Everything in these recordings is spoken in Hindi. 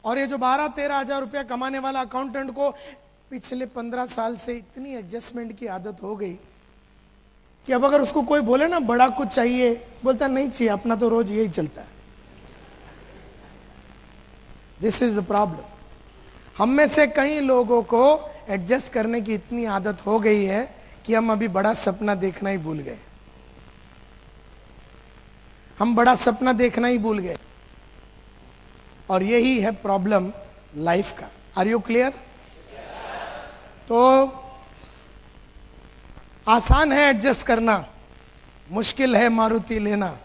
और ये जो 12-13 हजार रुपया कमाने वाला अकाउंटेंट को पिछले 15 साल से इतनी एडजस्टमेंट की आदत हो गई कि अब अगर उसको कोई बोले ना बड़ा कुछ चाहिए, बोलता नहीं चाहिए, अपना तो रोज यही चलता है। This is the problem. हम में से कई लोगों को एडजस्ट करने की इतनी आदत हो गई है कि हम अभी बड़ा सपना देखना ही भूल गए। हम बड़ा सपना देखना ही भूल गए, और यही है प्रॉब्लम लाइफ का। Are you clear? तो आसान है एडजस्ट करना, मुश्किल है मारुति लेना।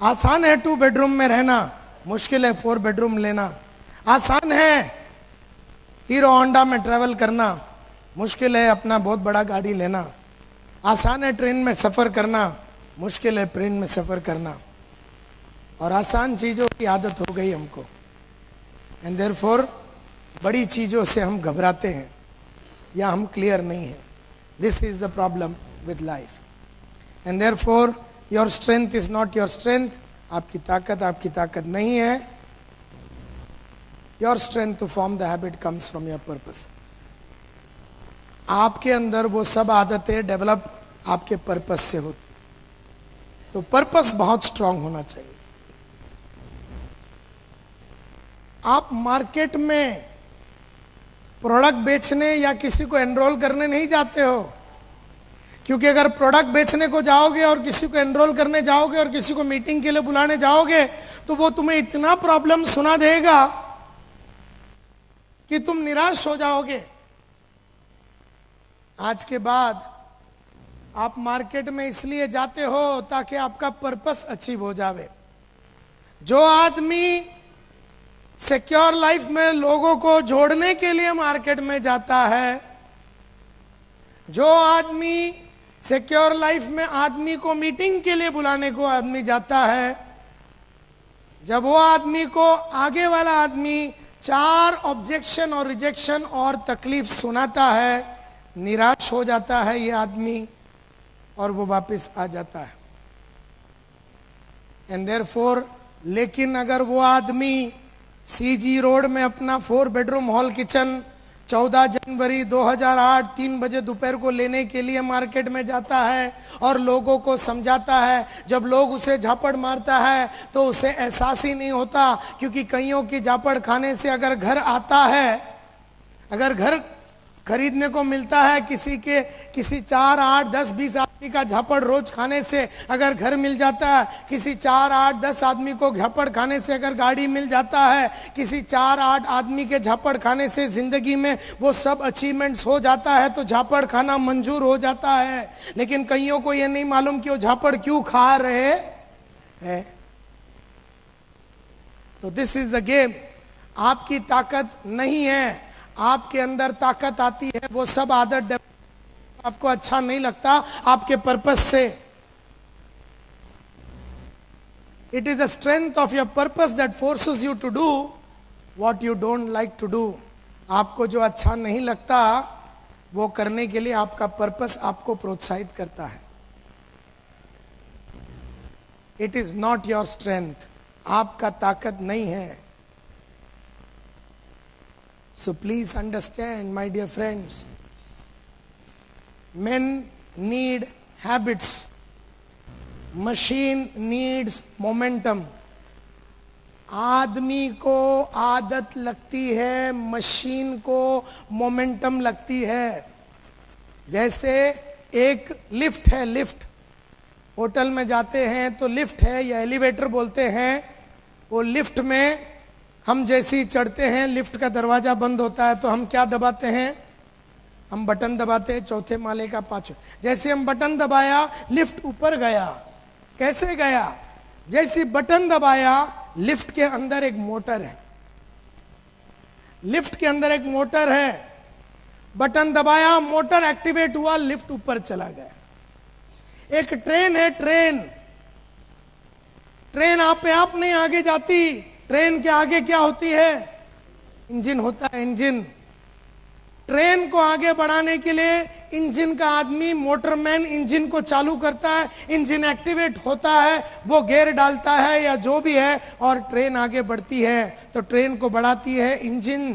आसान है 2 बेडरूम में रहना, मुश्किल है 4 बेडरूम लेना। आसान है हीरो होंडा में ट्रैवल करना, मुश्किल है अपना बहुत बड़ा गाड़ी लेना। आसान है ट्रेन में सफ़र करना, मुश्किल है प्लेन में सफ़र करना। और आसान चीज़ों की आदत हो गई हमको, एंड देयरफॉर बड़ी चीज़ों से हम घबराते हैं या हम क्लियर नहीं हैं। This is the problem with life, and therefore your strength is not your strength. आपकी ताकत नहीं है। Your strength to form the habit comes from your purpose. आपके अंदर वो सब आदतें डेवलप आपके पर्पस से होती, तो पर्पस बहुत स्ट्रांग होना चाहिए। आप मार्केट में प्रोडक्ट बेचने या किसी को एनरोल करने नहीं जाते हो, क्योंकि अगर प्रोडक्ट बेचने को जाओगे और किसी को एनरोल करने जाओगे और किसी को मीटिंग के लिए बुलाने जाओगे तो वो तुम्हें इतना प्रॉब्लम सुना देगा कि तुम निराश हो जाओगे। आज के बाद आप मार्केट में इसलिए जाते हो ताकि आपका पर्पस अचीव हो जावे। जो आदमी सिक्योर लाइफ में लोगों को जोड़ने के लिए मार्केट में जाता है, जो आदमी सिक्योर लाइफ में आदमी को मीटिंग के लिए बुलाने को आदमी जाता है, जब वो आदमी को आगे वाला आदमी 4 ऑब्जेक्शन और रिजेक्शन और तकलीफ सुनाता है, निराश हो जाता है ये आदमी और वो वापस आ जाता है। एंड देयरफॉर, लेकिन अगर वो आदमी सीजी रोड में अपना 4 बेडरूम हॉल किचन 14 जनवरी 2008 3 बजे दोपहर को लेने के लिए मार्केट में जाता है और लोगों को समझाता है, जब लोग उसे झापड़ मारता है तो उसे एहसास ही नहीं होता, क्योंकि कईयों की झापड़ खाने से अगर घर आता है, अगर घर खरीदने को मिलता है, किसी 4, 8, 10, 20 आदमी का झापड़ रोज खाने से अगर घर मिल जाता है, किसी 4, 8, 10 आदमी को झापड़ खाने से अगर गाड़ी मिल जाता है, किसी 4, 8 आदमी के झापड़ खाने से जिंदगी में वो सब अचीवमेंट्स हो जाता है, तो झापड़ खाना मंजूर हो जाता है। लेकिन कईयों को ये नहीं मालूम कि वो झापड़ क्यों खा रहे हैं। तो दिस इज द गेम। आपकी ताकत नहीं है, आपके अंदर ताकत आती है, वो सब आदत आपको अच्छा नहीं लगता आपके पर्पस से। It is the strength of your purpose that forces you to do what you don't like to do. आपको जो अच्छा नहीं लगता वो करने के लिए आपका पर्पस आपको प्रोत्साहित करता है। It is not your strength, आपका ताकत नहीं है। So please understand, my dear friends, men need habits, machine needs momentum. आदमी को आदत लगती है, मशीन को मोमेंटम लगती है। जैसे एक लिफ्ट है, लिफ्ट होटल में जाते हैं तो लिफ्ट है या एलिवेटर बोलते हैं, वो लिफ्ट में हम जैसे ही चढ़ते हैं लिफ्ट का दरवाजा बंद होता है तो हम क्या दबाते हैं, हम बटन दबाते हैं 4थे माले का 5। जैसे हम बटन दबाया लिफ्ट ऊपर गया। कैसे गया? जैसे बटन दबाया, लिफ्ट के अंदर एक मोटर है, लिफ्ट के अंदर एक मोटर है, बटन दबाया, मोटर एक्टिवेट हुआ, लिफ्ट ऊपर चला गया। एक ट्रेन है, ट्रेन आप नहीं आगे जाती। ट्रेन के आगे क्या होती है? इंजन होता है, इंजन। ट्रेन को आगे बढ़ाने के लिए इंजन का आदमी, मोटरमैन इंजन को चालू करता है, इंजन एक्टिवेट होता है, वो गियर डालता है या जो भी है, और ट्रेन आगे बढ़ती है। तो ट्रेन को बढ़ाती है इंजन।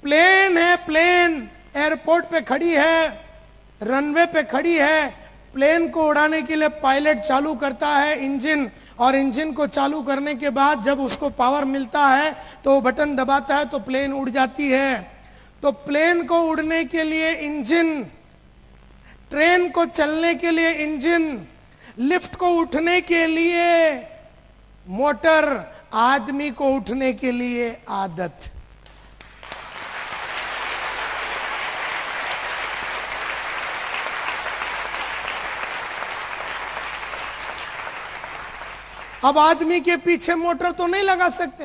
प्लेन है, प्लेन एयरपोर्ट पे खड़ी है, रनवे पे खड़ी है, प्लेन को उड़ाने के लिए पायलट चालू करता है इंजन, और इंजन को चालू करने के बाद जब उसको पावर मिलता है तो वो बटन दबाता है तो प्लेन उड़ जाती है। तो प्लेन को उड़ने के लिए इंजन, ट्रेन को चलने के लिए इंजन, लिफ्ट को उठने के लिए मोटर, आदमी को उठने के लिए आदत। अब आदमी के पीछे मोटर तो नहीं लगा सकते।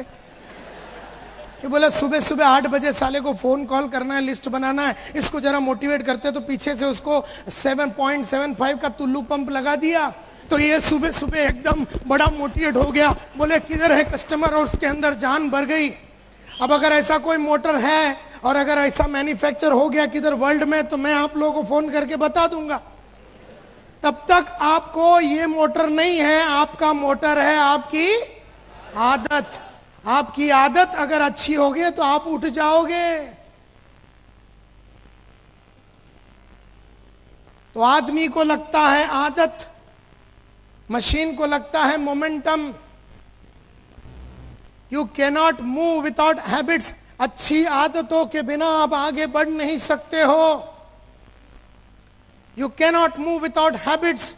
ये बोला सुबह सुबह 8 बजे साले को फोन कॉल करना है, लिस्ट बनाना है, इसको जरा मोटिवेट करते, तो पीछे से उसको 7.75 का टुल्लू पंप लगा दिया, तो ये सुबह सुबह एकदम बड़ा मोटिवेट हो गया। बोले किधर है कस्टमर, और उसके अंदर जान भर गई। अब अगर ऐसा कोई मोटर है और अगर ऐसा मैन्युफैक्चर हो गया किधर वर्ल्ड में, तो मैं आप लोगों को फोन करके बता दूंगा। तब तक आपको ये मोटर नहीं है, आपका मोटर है आपकी आदत। आपकी आदत अगर अच्छी होगी तो आप उठ जाओगे। तो आदमी को लगता है आदत, मशीन को लगता है momentum. You cannot move without habits. अच्छी आदतों के बिना आप आगे बढ़ नहीं सकते हो। You cannot move without habits.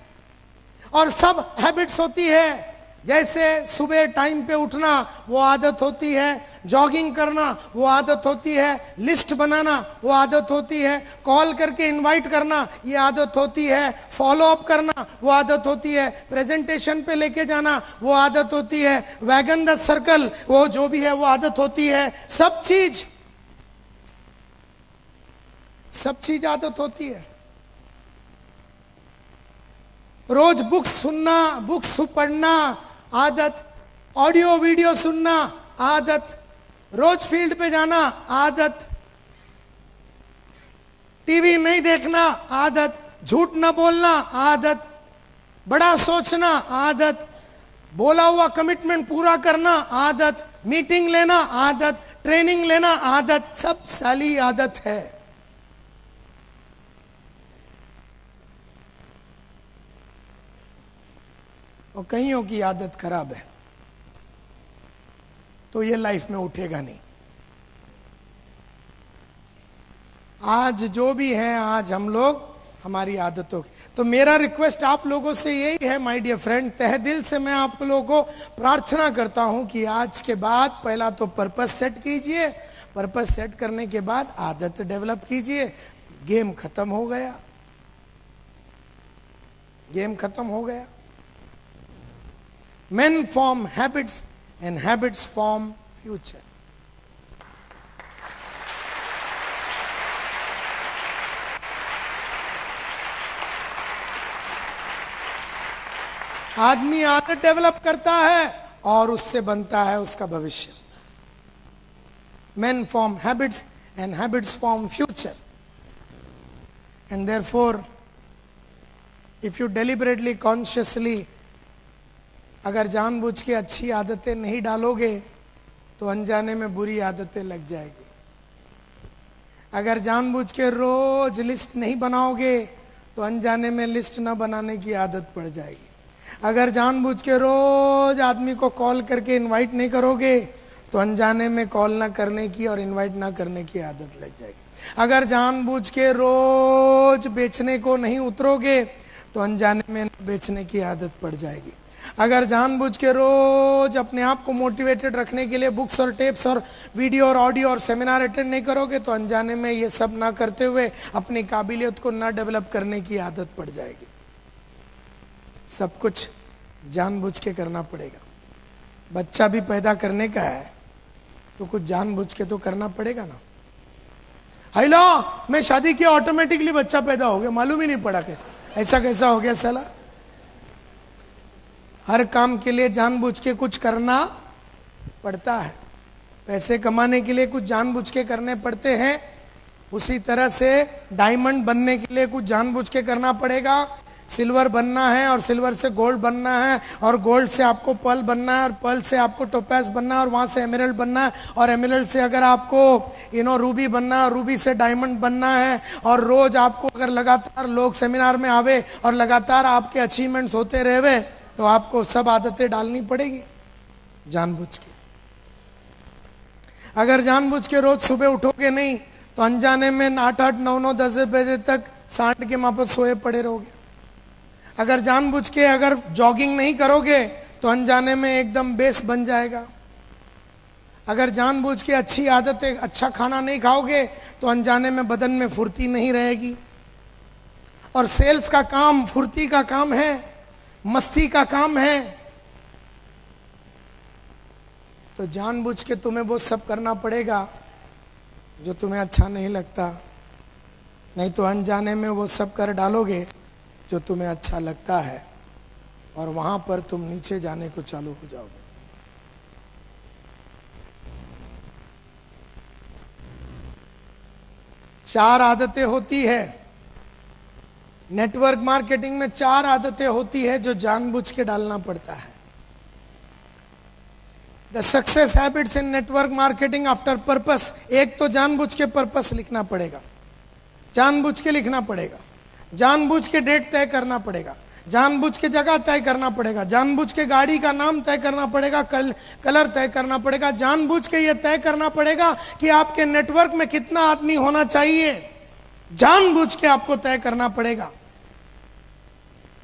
और सब हैबिट्स होती है, जैसे सुबह टाइम पे उठना वो आदत होती है, जॉगिंग करना वो आदत होती है, लिस्ट बनाना वो आदत होती है, कॉल करके इनवाइट करना ये आदत होती है, फॉलो अप करना वो आदत होती है, प्रेजेंटेशन पे लेके जाना वो आदत होती है, वैगन द सर्कल वो जो भी है वो आदत होती है। सब चीज आदत होती है। रोज बुक्स सुनना, बुक्स पढ़ना आदत, ऑडियो वीडियो सुनना आदत, रोज फील्ड पे जाना आदत, टीवी नहीं देखना आदत, झूठ ना बोलना आदत, बड़ा सोचना आदत, बोला हुआ कमिटमेंट पूरा करना आदत, मीटिंग लेना आदत, ट्रेनिंग लेना आदत, सब साली आदत है। और कईयों की आदत खराब है तो ये लाइफ में उठेगा नहीं। आज जो भी है, आज हम लोग हमारी आदतों की, तो मेरा रिक्वेस्ट आप लोगों से यही है माय डियर फ्रेंड, तहे दिल से मैं आप लोगों को प्रार्थना करता हूं कि आज के बाद पहला तो पर्पस सेट कीजिए, पर्पस सेट करने के बाद आदत डेवलप कीजिए। गेम खत्म हो गया, गेम खत्म हो गया। Men form habits and habits form future. आदमी आदत डेवलप करता है और उससे बनता है उसका भविष्य। Men form habits and habits form future. And therefore, if you deliberately, consciously अगर जानबूझ के अच्छी आदतें नहीं डालोगे तो अनजाने में बुरी आदतें लग जाएगी। अगर जानबूझ के रोज लिस्ट नहीं बनाओगे तो अनजाने में लिस्ट ना बनाने की आदत पड़ जाएगी। अगर जानबूझ के रोज आदमी को कॉल करके इनवाइट नहीं करोगे तो अनजाने में कॉल ना करने की और इनवाइट ना करने की आदत लग जाएगी। अगर जानबूझ के रोज बेचने को नहीं उतरोगे तो अनजाने में बेचने की आदत पड़ जाएगी। अगर जानबूझ के रोज अपने आप को मोटिवेटेड रखने के लिए बुक्स और टेप्स और वीडियो और ऑडियो और सेमिनार अटेंड नहीं करोगे तो अनजाने में ये सब ना करते हुए अपनी काबिलियत को ना डेवलप करने की आदत पड़ जाएगी। सब कुछ जानबूझ के करना पड़ेगा। बच्चा भी पैदा करने का है तो कुछ जानबूझ के तो करना पड़ेगा ना। हाइला मैं शादी किया ऑटोमेटिकली बच्चा पैदा हो गया, मालूम ही नहीं पड़ा कैसे, ऐसा कैसा हो गया साला। हर काम के लिए जानबूझ के कुछ करना पड़ता है। पैसे कमाने के लिए कुछ जानबूझ के करने पड़ते हैं, उसी तरह से डायमंड बनने के लिए कुछ जानबूझ के करना पड़ेगा। सिल्वर बनना है और सिल्वर से गोल्ड बनना है, और गोल्ड से आपको पर्ल बनना है, और पर्ल से आपको टोपैज बनना है, और वहाँ से एमराल्ड बनना है, और एमराल्ड से अगर आपको रूबी बनना है, और रूबी से डायमंड बनना है। और रोज आपको अगर लगातार लोग सेमिनार में आवे और लगातार आपके अचीवमेंट्स होते रहे तो आपको सब आदतें डालनी पड़ेगी जानबूझ के। अगर जानबूझ के रोज सुबह उठोगे नहीं तो अनजाने में 8-8, 9-9, 10 बजे तक सांड के मापस सोए पड़े रहोगे। अगर जानबूझ के अगर जॉगिंग नहीं करोगे तो अनजाने में एकदम बेस बन जाएगा। अगर जानबूझ के अच्छी आदतें, अच्छा खाना नहीं खाओगे तो अनजाने में बदन में फुर्ती नहीं रहेगी। और सेल्स का काम फुर्ती का काम है, मस्ती का काम है। तो जानबूझ के तुम्हें वो सब करना पड़ेगा जो तुम्हें अच्छा नहीं लगता, नहीं तो अनजाने में वो सब कर डालोगे जो तुम्हें अच्छा लगता है, और वहां पर तुम नीचे जाने को चालू हो जाओगे। चार आदतें होती है नेटवर्क मार्केटिंग में, 4 आदतें होती है जो जानबूझ के डालना पड़ता है। The success habits in network marketing after purpose. एक तो जानबूझ के पर्पस लिखना पड़ेगा, जानबूझ के लिखना पड़ेगा, जानबूझ के डेट तय करना पड़ेगा, जानबूझ के जगह तय करना पड़ेगा, जानबूझ के गाड़ी का नाम तय करना पड़ेगा, कलर तय करना पड़ेगा, जानबूझ के ये तय करना पड़ेगा कि आपके नेटवर्क में कितना आदमी होना चाहिए, जानबूझ के आपको तय करना पड़ेगा।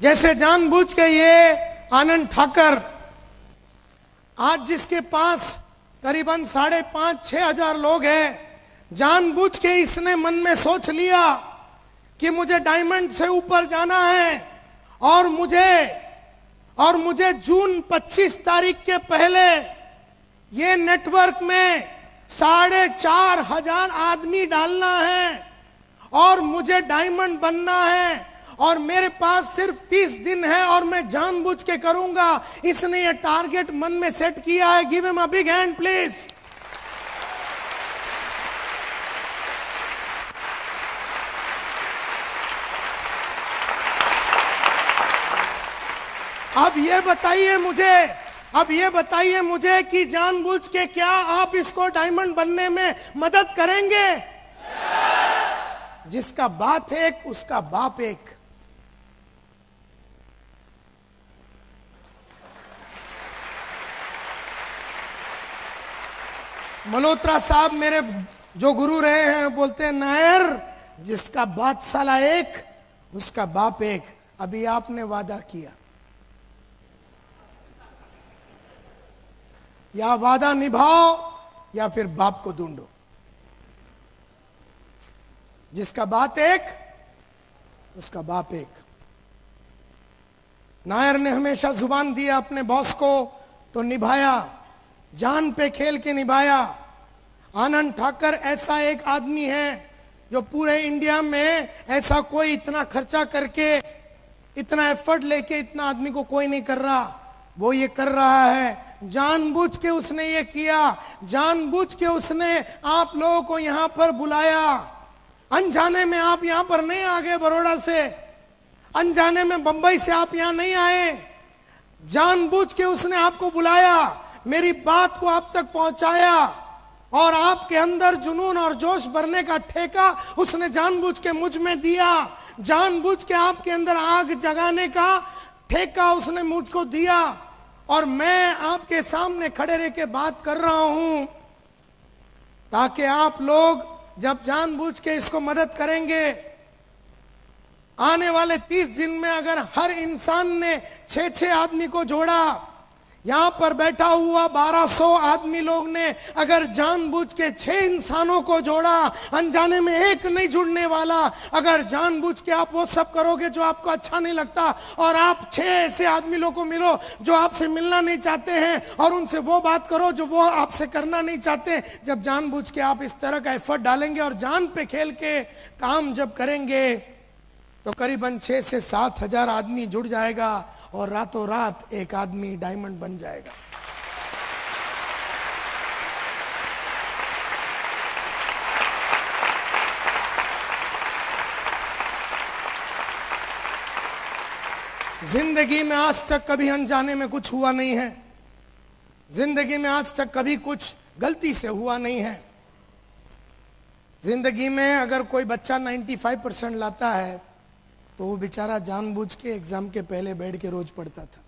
जैसे जानबूझ के ये आनंद ठाकर आज जिसके पास करीबन 5,500-6 हजार लोग हैं, जानबूझ के इसने मन में सोच लिया कि मुझे डायमंड से ऊपर जाना है, और मुझे जून 25 तारीख के पहले ये नेटवर्क में 4,500 आदमी डालना है, और मुझे डायमंड बनना है, और मेरे पास सिर्फ 30 दिन है और मैं जानबूझ के करूंगा। इसने ये टारगेट मन में सेट किया है। Give him a big hand please. अब ये बताइए मुझे कि जानबूझ के क्या आप इसको डायमंड बनने में मदद करेंगे? जिसका बात एक उसका बाप एक। मल्होत्रा साहब मेरे जो गुरु रहे हैं बोलते हैं, नायर जिसका बात साला एक उसका बाप एक। अभी आपने वादा किया, या वादा निभाओ या फिर बाप को ढूंढो। जिसका बात एक उसका बाप एक। नायर ने हमेशा जुबान दिया अपने बॉस को तो निभाया, जान पे खेल के निभाया। आनंद ठाकर ऐसा एक आदमी है जो पूरे इंडिया में ऐसा कोई इतना खर्चा करके, इतना एफर्ट लेके इतना आदमी को कोई नहीं कर रहा, वो ये कर रहा है। जानबूझ के उसने ये किया, जानबूझ के उसने आप लोगों को यहां पर बुलाया। अनजाने में आप यहां पर नहीं आ गए बड़ौदा से, अनजाने में बंबई से आप यहां नहीं आए, जानबूझ के उसने आपको बुलाया, मेरी बात को आप तक पहुंचाया, और आपके अंदर जुनून और जोश भरने का ठेका उसने जानबूझ के मुझ में दिया। जानबूझ के आपके अंदर आग जगाने का ठेका उसने मुझको दिया, और मैं आपके सामने खड़े रह के बात कर रहा हूं ताकि आप लोग जब जानबूझ के इसको मदद करेंगे, आने वाले 30 दिन में अगर हर इंसान ने 6-6 आदमी को जोड़ा, यहां पर बैठा हुआ 1200 आदमी लोग ने अगर जानबूझ के 6 इंसानों को जोड़ा, अनजाने में एक नहीं जुड़ने वाला। अगर जानबूझ के आप वो सब करोगे जो आपको अच्छा नहीं लगता, और आप 6 ऐसे आदमी लोगों को मिलो जो आपसे मिलना नहीं चाहते हैं, और उनसे वो बात करो जो वो आपसे करना नहीं चाहते। जब जानबूझ के आप इस तरह का एफर्ट डालेंगे और जान पे खेल के काम जब करेंगे तो करीबन 6 से 7 हजार आदमी जुड़ जाएगा, और रातों रात एक आदमी डायमंड बन जाएगा। जिंदगी में आज तक कभी अनजाने में कुछ हुआ नहीं है। जिंदगी में आज तक कभी कुछ गलती से हुआ नहीं है। जिंदगी में अगर कोई बच्चा 95% लाता है तो वो बेचारा जानबूझ के एग्जाम के पहले बैठ के रोज पढ़ता था,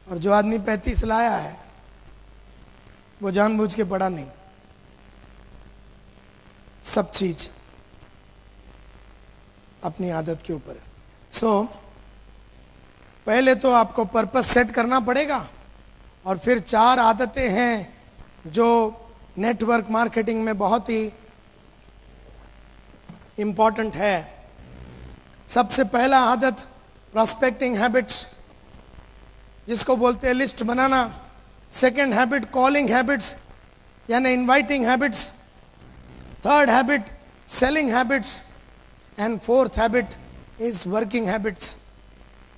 और जो आदमी 35 लाया है वो जानबूझ के पढ़ा नहीं। सब चीज अपनी आदत के ऊपर है। पहले तो आपको पर्पस सेट करना पड़ेगा, और फिर 4 आदतें हैं जो नेटवर्क मार्केटिंग में बहुत ही इंपॉर्टेंट है। सबसे पहला आदत प्रोस्पेक्टिंग हैबिट्स, जिसको बोलते हैं लिस्ट बनाना। सेकंड हैबिट कॉलिंग हैबिट्स यानी inviting habits. Third habit selling habits, and fourth habit is working habits.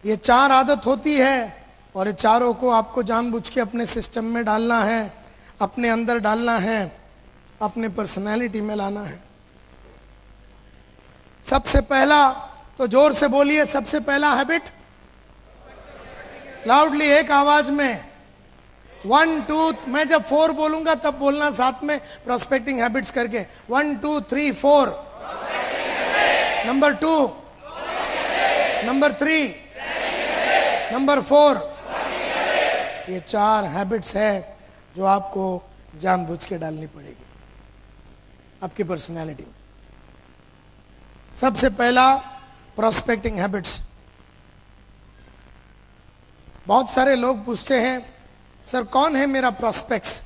ये 4 आदत होती है, और ये चारों को आपको जानबूझ के अपने सिस्टम में डालना है, अपने अंदर डालना है, अपने पर्सनालिटी में लाना है। सबसे पहला, तो जोर से बोलिए, सबसे पहला हैबिट, लाउडली एक आवाज में, 1 2। मैं जब 4 बोलूंगा तब बोलना साथ में, प्रोस्पेक्टिंग हैबिट्स करके। 1 2 3 4। Number 2, number 3, number 4। ये 4 हैबिट्स है जो आपको जानबूझ के डालनी पड़ेगी आपकी पर्सनैलिटी में। सबसे पहला प्रोस्पेक्टिंग हैबिट्स। बहुत सारे लोग पूछते हैं, सर कौन है मेरा प्रोस्पेक्ट्स,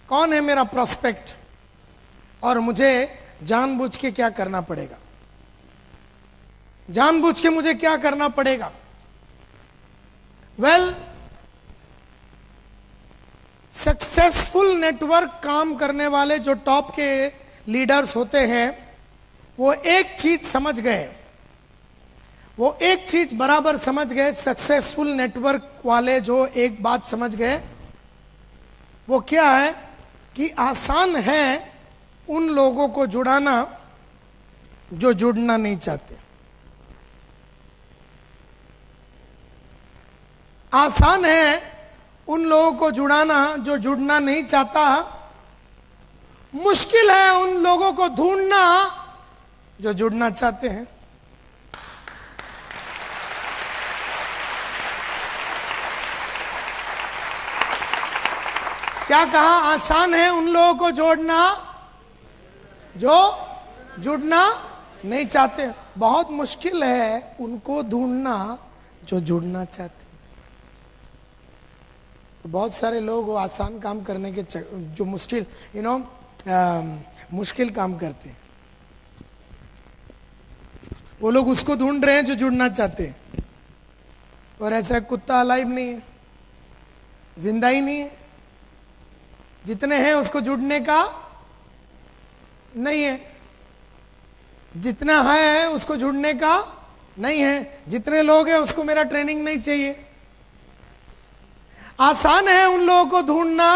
कौन है मेरा प्रोस्पेक्ट, और मुझे जानबूझ के क्या करना पड़ेगा, जानबूझ के मुझे क्या करना पड़ेगा। वेल, सक्सेसफुल नेटवर्क काम करने वाले जो टॉप के लीडर्स होते हैं, वो एक चीज समझ गए, वो एक चीज बराबर समझ गए। सक्सेसफुल नेटवर्क वाले जो एक बात समझ गए, वो क्या है कि आसान है उन लोगों को जुड़ाना जो जुड़ना नहीं चाहते। आसान है उन लोगों को जुड़ाना जो जुड़ना नहीं चाहता। मुश्किल है उन लोगों को ढूंढना जो जुड़ना चाहते हैं। क्या कहा? आसान है उन लोगों को जोड़ना जो जुड़ना नहीं चाहते, बहुत मुश्किल है उनको ढूंढना जो जुड़ना चाहते हैं। तो बहुत सारे लोग वो आसान काम करने के जो मुश्किल मुश्किल काम करते हैं, वो लोग उसको ढूंढ रहे हैं जो जुड़ना चाहते हैं। और ऐसा कुत्ता अलाइव नहीं है, जिंदा ही नहीं है। जितने हैं उसको जुड़ने का नहीं है, जितना है उसको जुड़ने का नहीं है। जितने लोग हैं उसको मेरा ट्रेनिंग नहीं चाहिए। आसान है उन लोगों को ढूंढना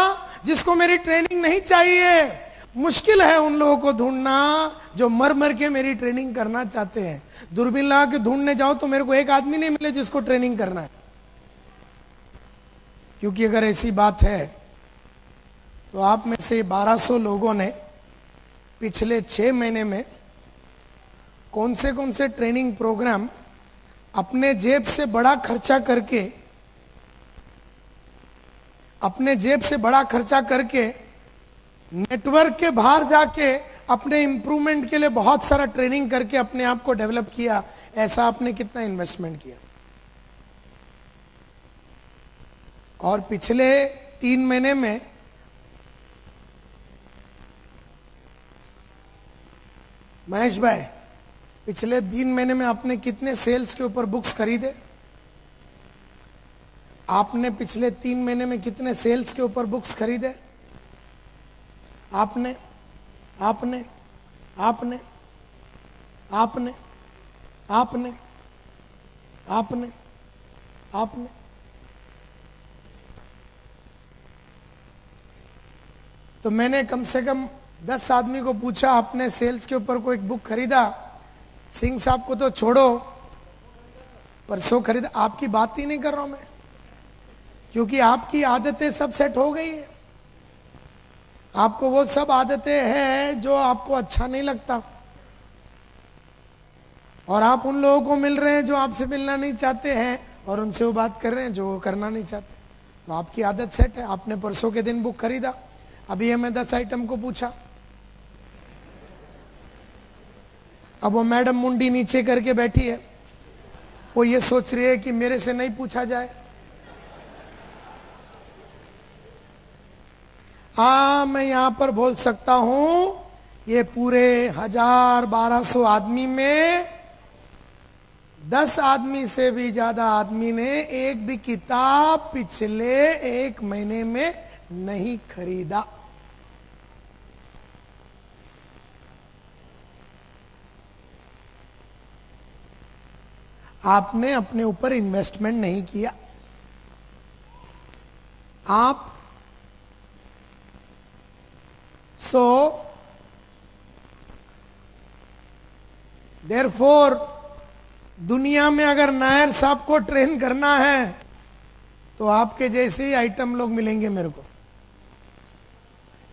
जिसको मेरी ट्रेनिंग नहीं चाहिए। मुश्किल है उन लोगों को ढूंढना जो मर मर के मेरी ट्रेनिंग करना चाहते हैं। दूरबीन लगा के ढूंढने जाओ तो मेरे को एक आदमी नहीं मिले जिसको ट्रेनिंग करना है। क्योंकि अगर ऐसी बात है तो आप में से 1200 लोगों ने पिछले 6 महीने में कौन से ट्रेनिंग प्रोग्राम अपने जेब से बड़ा खर्चा करके, अपने जेब से बड़ा खर्चा करके नेटवर्क के बाहर जाके अपने इंप्रूवमेंट के लिए बहुत सारा ट्रेनिंग करके अपने आप को डेवलप किया। ऐसा आपने कितना इन्वेस्टमेंट किया? और पिछले 3 महीने में महेश भाई, पिछले 3 महीने में आपने कितने सेल्स के ऊपर बुक्स खरीदे? आपने पिछले 3 महीने में कितने सेल्स के ऊपर बुक्स खरीदे? आपने आपने आपने आपने आपने आपने आपने तो मैंने कम से कम 10 आदमी को पूछा, आपने सेल्स के ऊपर कोई एक बुक खरीदा? सिंह साहब को तो छोड़ो, परसों खरीद, आपकी बात ही नहीं कर रहा हूं मैं, क्योंकि आपकी आदतें सब सेट हो गई है। आपको वो सब आदतें हैं जो आपको अच्छा नहीं लगता, और आप उन लोगों को मिल रहे हैं जो आपसे मिलना नहीं चाहते हैं, और उनसे वो बात कर रहे हैं जो वो करना नहीं चाहते। तो आपकी आदत सेट है। आपने परसों के दिन बुक खरीदा, अभी हमें 10 आइटम को पूछा, अब वो मैडम मुंडी नीचे करके बैठी है, वो ये सोच रही है कि मेरे से नहीं पूछा जाए। हाँ, मैं यहां पर बोल सकता हूं, ये पूरे 1000-1200 आदमी में 10 आदमी से भी ज्यादा आदमी ने एक भी किताब पिछले 1 महीने में नहीं खरीदा। आपने अपने ऊपर इन्वेस्टमेंट नहीं किया। आप देयरफॉर दुनिया में अगर नायर साहब को ट्रेन करना है तो आपके जैसे ही आइटम लोग मिलेंगे मेरे को,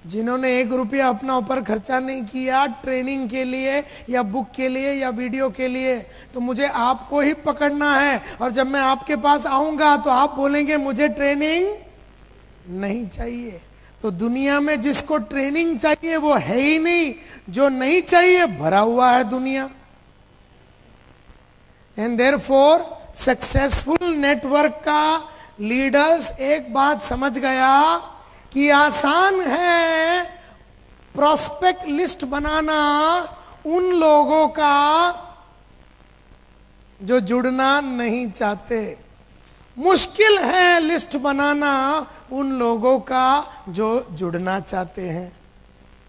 जिन्होंने 1 रुपया अपना ऊपर खर्चा नहीं किया ट्रेनिंग के लिए या बुक के लिए या वीडियो के लिए। तो मुझे आपको ही पकड़ना है, और जब मैं आपके पास आऊंगा तो आप बोलेंगे मुझे ट्रेनिंग नहीं चाहिए। तो दुनिया में जिसको ट्रेनिंग चाहिए वो है ही नहीं, जो नहीं चाहिए भरा हुआ है दुनिया। एंड देयरफॉर सक्सेसफुल नेटवर्क का लीडर्स एक बात समझ गया कि आसान है प्रोस्पेक्ट लिस्ट बनाना उन लोगों का जो जुड़ना नहीं चाहते, मुश्किल है लिस्ट बनाना उन लोगों का जो जुड़ना चाहते हैं।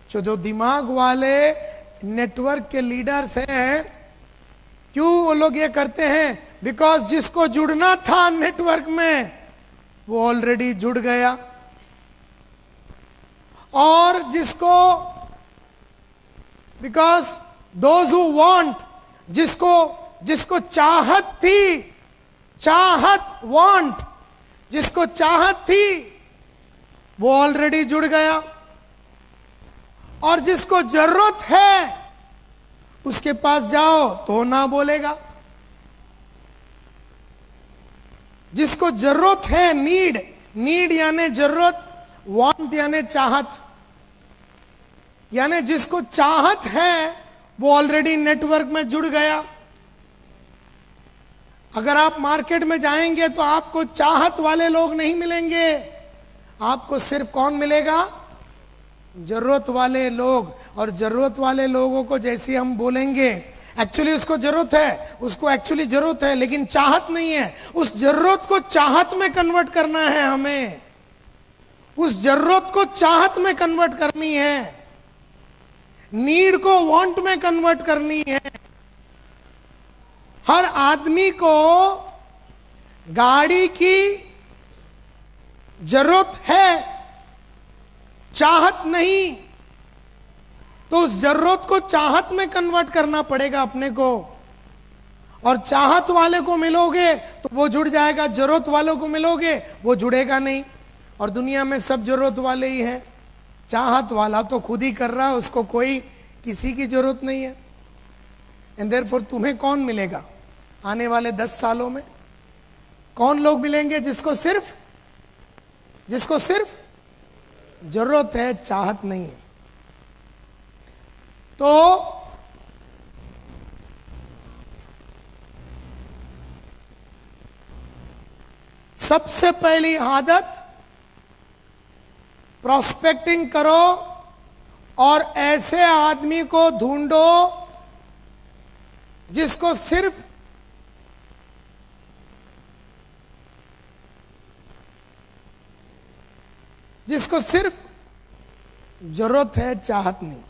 जो दिमाग वाले नेटवर्क के लीडर्स हैं, क्यों वो लोग ये करते हैं? बिकॉज जिसको जुड़ना था नेटवर्क में वो ऑलरेडी जुड़ गया, और जिसको बिकॉज दोज हु वांट, जिसको चाहत थी, चाहत वांट, जिसको चाहत थी वो ऑलरेडी जुड़ गया, और जिसको जरूरत है उसके पास जाओ तो ना बोलेगा। जिसको जरूरत है, नीड यानी जरूरत, वांट यानी चाहत, यानी जिसको चाहत है वो ऑलरेडी नेटवर्क में जुड़ गया। अगर आप मार्केट में जाएंगे तो आपको चाहत वाले लोग नहीं मिलेंगे, आपको सिर्फ कौन मिलेगा? जरूरत वाले लोग। और जरूरत वाले लोगों को जैसे हम बोलेंगे, एक्चुअली उसको जरूरत है, उसको एक्चुअली जरूरत है लेकिन चाहत नहीं है, उस जरूरत को चाहत में कन्वर्ट करना है हमें, उस जरूरत को चाहत में कन्वर्ट करनी है, नीड को वांट में कन्वर्ट करनी है। हर आदमी को गाड़ी की जरूरत है, चाहत नहीं, तो उस जरूरत को चाहत में कन्वर्ट करना पड़ेगा अपने को। और चाहत वाले को मिलोगे तो वो जुड़ जाएगा, जरूरत वालों को मिलोगे वो जुड़ेगा नहीं। और दुनिया में सब जरूरत वाले ही हैं, चाहत वाला तो खुद ही कर रहा है, उसको कोई किसी की जरूरत नहीं है। एंड देयरफॉर तुम्हें कौन मिलेगा आने वाले 10 सालों में? कौन लोग मिलेंगे जिसको सिर्फ जरूरत है, चाहत नहीं है? तो सबसे पहली आदत प्रोस्पेक्टिंग करो, और ऐसे आदमी को ढूंढो जिसको सिर्फ जरूरत है, चाहत नहीं।